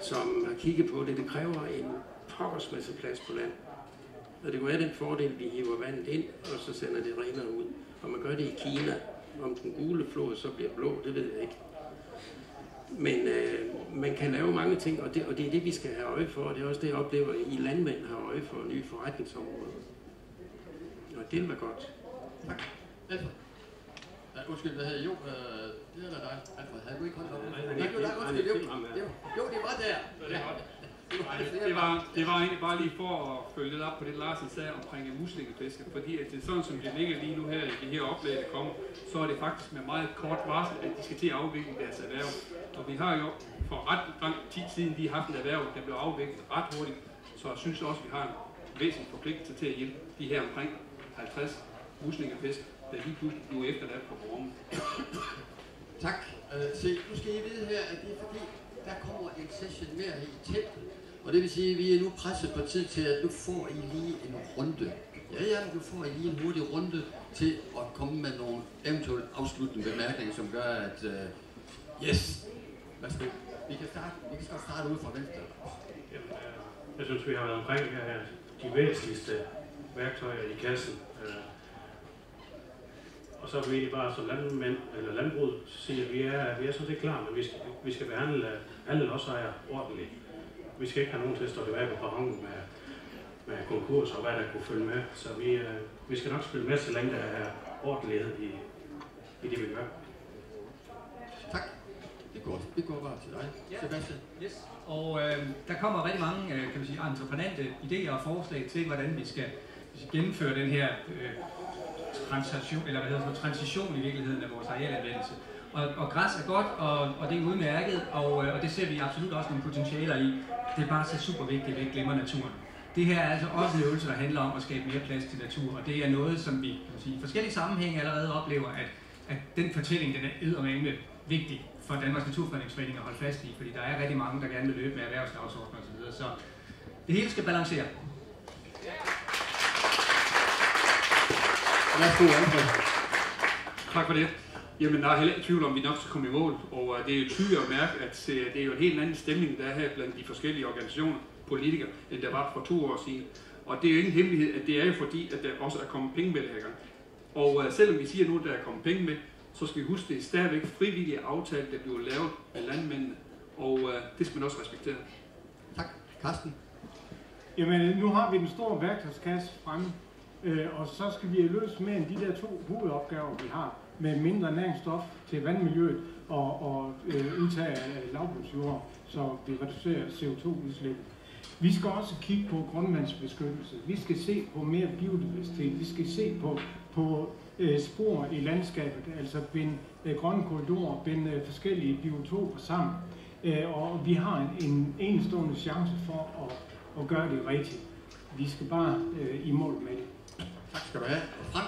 som har kigget på det. Det kræver en pokkers masse plads på land. Og det kunne være den fordel, vi hiver vandet ind, og så sender det renere ud. Og man gør det i Kina. Om den gule flod så bliver blå, det ved jeg ikke. Men man kan lave mange ting, og det er det, vi skal have øje for. Og det er også det, jeg oplever, at I landmænd har øje for nye forretningsområder. Og det vil være godt. Tak. Alfred. Undskyld, hvad hedder Jo? Det er da dig. Alfred, havde du ikke holdt op? Jo, det var der. Det var egentlig bare lige for at følge lidt op på det, Larsen sagde omkring muslingefiske, fordi at det er sådan, som det ligger lige nu her i det her oplæg, der kommer, så er det faktisk med meget kort varsel, at de skal til at afvikle deres erhverv. Og vi har jo for ret lang tid siden lige haft et erhverv, der blev afviklet ret hurtigt, så jeg synes også, at vi har en væsentlig forpligtelse til at hjælpe de her omkring 50 muslingefisk, der lige pludselig nu efterladt på rummet. Tak. Se, nu skal I vide her, at det er fordi, der kommer en session mere i teltet. Og det vil sige, at vi er nu presset på tid til, at nu får I lige en runde. Ja, nu får I lige en hurtig runde til at komme med nogle eventuelle afsluttende bemærkninger, som gør, at yes, værsgo. Vi kan starte ud fra venstre. Jeg synes, vi har været omkring de væsentligste værktøjer i kassen. Og så er vi egentlig bare som landmænd, eller landbrug, siger, at vi er sådan set klar, men vi skal behandle alle lodsejere ordentligt. Vi skal ikke have nogen til at stå tilbage på perronen med konkurs og hvad der kunne følge med. Så vi skal nok spille med, så længe der er ordentlighed i det, vi gør. Tak. Det er godt. Det går bare til dig. Sebastian. Yes. Og der kommer rigtig mange kan man sige, entreprenante idéer og forslag til, hvordan vi skal gennemføre den her transition i virkeligheden af vores arealanvendelse. Og græs er godt, og det er udmærket, og det ser vi absolut også nogle potentialer i. Det er bare så super vigtigt, at vi ikke glemmer naturen. Det her er altså også en øvelse, der handler om at skabe mere plads til natur, og det er noget, som vi kan sige, i forskellige sammenhænge allerede oplever, at den fortælling, den er eddermame vigtig for Danmarks Naturfredningsforening at holde fast i, fordi der er rigtig mange, der gerne vil løbe med erhvervsdagsordner osv. Så det hele skal balancere. Tak for det. Jamen, der er heller ikke tvivl om, at vi nok skal komme i mål, og det er jo tydeligt at mærke, at det er jo en helt anden stemning, der er her blandt de forskellige organisationer, politikere, end der var for 2 år siden. Og det er jo ingen hemmelighed, at det er jo fordi, at der også er kommet penge med det her gang. Og selvom vi siger nu, at der er kommet penge med, så skal vi huske, at det er stadigvæk frivillige aftale, der bliver lavet af landmændene, og det skal man også respektere. Tak. Carsten? Jamen, nu har vi den store værktøjskasse fremme, og så skal vi løse mere end de der 2 hovedopgaver, vi har, med mindre næringsstof til vandmiljøet og udtag af lavbundsjord, så vi reducerer CO2-udslip. Vi skal også kigge på grundvandsbeskyttelse. Vi skal se på mere biodiversitet. Vi skal se på spor i landskabet, altså binde grønne korridorer, binde forskellige biotoper sammen. Og vi har en enestående chance for at gøre det rigtigt. Vi skal bare i mål med det. Tak skal du have. Frank?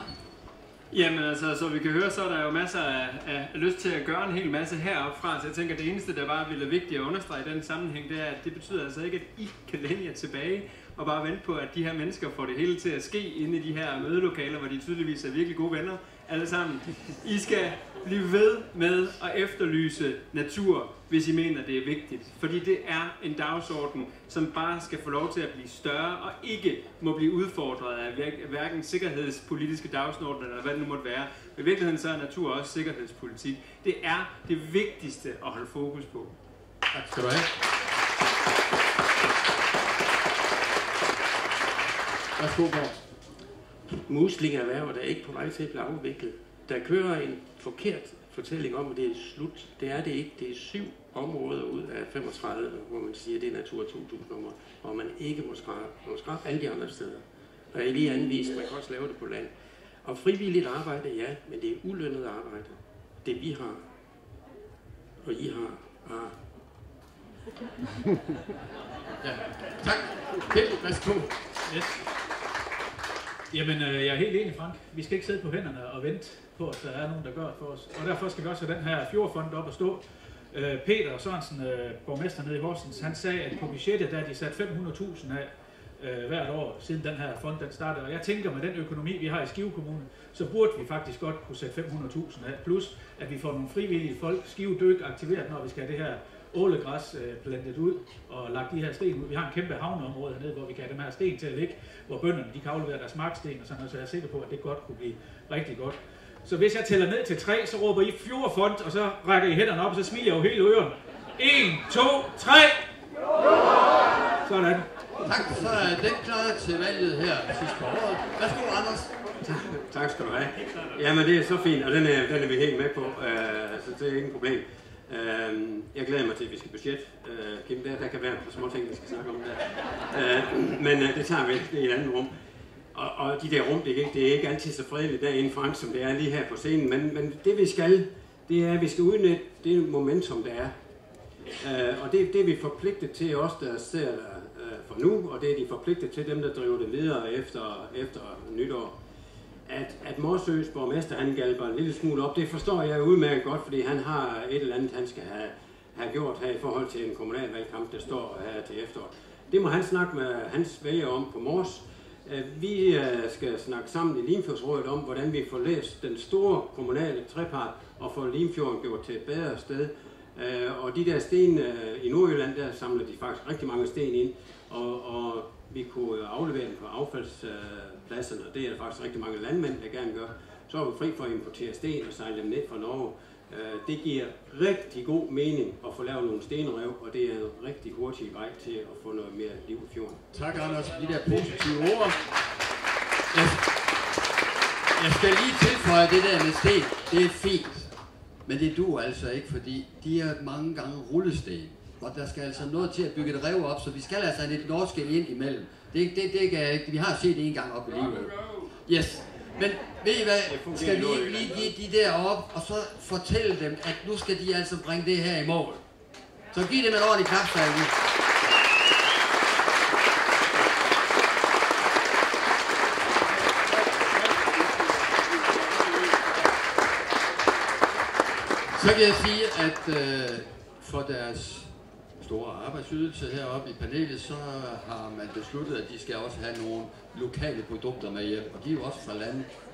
Jamen altså, så vi kan høre, så er der jo masser af lyst til at gøre en hel masse heroppe fra. Så jeg tænker, at det eneste, der bare ville være vigtigt at understrege i den sammenhæng, det er, at det betyder altså ikke, at I kan læne jer tilbage og bare vente på, at de her mennesker får det hele til at ske inde i de her mødelokaler, hvor de tydeligvis er virkelig gode venner. alle sammen. I skal blive ved med at efterlyse natur, hvis I mener, det er vigtigt. Fordi det er en dagsorden, som bare skal få lov til at blive større, og ikke må blive udfordret af hverken sikkerhedspolitiske dagsordner, eller hvad det nu måtte være. I virkeligheden så er natur også sikkerhedspolitik. Det er det vigtigste at holde fokus på. Tak skal du have. Værsgo, Borg. Muslingerhvervet er ikke på vej til at blive afviklet. Der kører en forkert fortælling om, at det er slut. Det er det ikke. Det er 7 områder ud af 35, hvor man siger, at det er Natur 2000-områder, hvor man ikke må skrabe. Man må skrabe alle de andre steder. Og jeg lige anvist, man kan også lave det på land. Og frivilligt arbejde, ja, men det er ulønnet arbejde. Det vi har, og I har. Ja. Tak. Kjeld, værsgo. Yes. Jamen, jeg er helt enig, Frank. Vi skal ikke sidde på hænderne og vente på, at der er nogen, der gør det for os. Og derfor skal vi også have den her fjordfond op at stå. Peter Sørensen, borgmester nede i Horsens, han sagde, at på budgettet der er de sat 500.000 af hvert år, siden den her fond den startede. Og jeg tænker, med den økonomi, vi har i Skive Kommune, så burde vi faktisk godt kunne sætte 500.000 af. Plus, at vi får nogle frivillige folk, Skive Dyk, aktiveret, når vi skal have det her ålegræs plantet ud og lagt de her sten ud. Vi har en kæmpe havneområde hernede, hvor vi kan have dem her sten til at ligge, hvor bønderne de kan aflevere deres marksten, og sådan noget, så jeg er sikker på, at det godt kunne blive rigtig godt. Så hvis jeg tæller ned til 3, så råber I fjordfond, og så rækker I hænderne op, og så smiler jeg jo hele øren. 1, 2, 3! Sådan. Tak, så er den klar til valget her sidst på året. Værsgo, Anders. Tak skal du have. Jamen det er så fint, og den er vi helt med på, så det er ikke et problem. Jeg glæder mig til, at vi skal budget. Kim, der kan være på små ting, vi skal snakke om der. Men det tager vi i et andet rum. Og de der rum, det er ikke altid så fredeligt derinde, Frank, som det er lige her på scenen. Men det vi skal, det er, at vi skal udnytte det momentum, der er. Og det er vi forpligtet til os, der ser der for nu, og det er de forpligtet til dem, der driver det videre efter nytår. At Morsøs borgmester, han galper en lille smule op, det forstår jeg udmærket godt, fordi han har et eller andet, han skal have gjort her i forhold til en kommunalvalgkamp, der står her til efteråret. Det må han snakke med hans vælgere om på Mors. Vi skal snakke sammen i Limfjordsrådet om, hvordan vi får læst den store kommunale trepart og får Limfjorden gjort til et bedre sted. Og de der sten i Nordjylland, der samler de faktisk rigtig mange sten ind, og vi kunne aflevere dem på affaldspladserne, og det er der faktisk rigtig mange landmænd, der gerne gør. Så er vi fri for at importere sten og sejle dem ned fra Norge. Det giver rigtig god mening at få lavet nogle stenrev, og det er en rigtig hurtig vej til at få noget mere liv i fjorden. Tak, Anders, for de der positive ord. Jeg skal lige tilføje det der med sten. Det er fint, men det duer altså ikke, fordi de er mange gange rullesten. Og der skal altså noget til at bygge et rev op, så vi skal altså have lidt norsk ind imellem. Det kan jeg ikke. Vi har set det en gang op i livet. Yes. Men ved I hvad, skal vi ikke lige give de der op, og så fortælle dem, at nu skal de altså bringe det her i mål. Så giv dem en ordentlig klapsalve. Så kan jeg sige, at for deres store arbejdsydelse heroppe i panelet, så har man besluttet, at de skal også have nogle lokale produkter med hjem, og de er jo også fra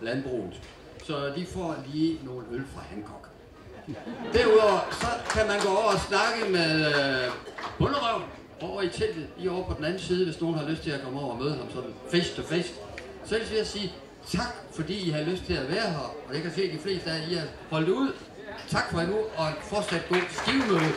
landbruget. Så de får lige nogle øl fra Hancock. Derudover, så kan man gå over og snakke med bunderøven over i teltet, lige over på den anden side, hvis nogen har lyst til at komme over og møde ham sådan face to face. Så vil jeg sige tak, fordi I har lyst til at være her, og jeg kan se, at de fleste af jer har holdt ud. Tak for nu, og fortsat god skivemøde.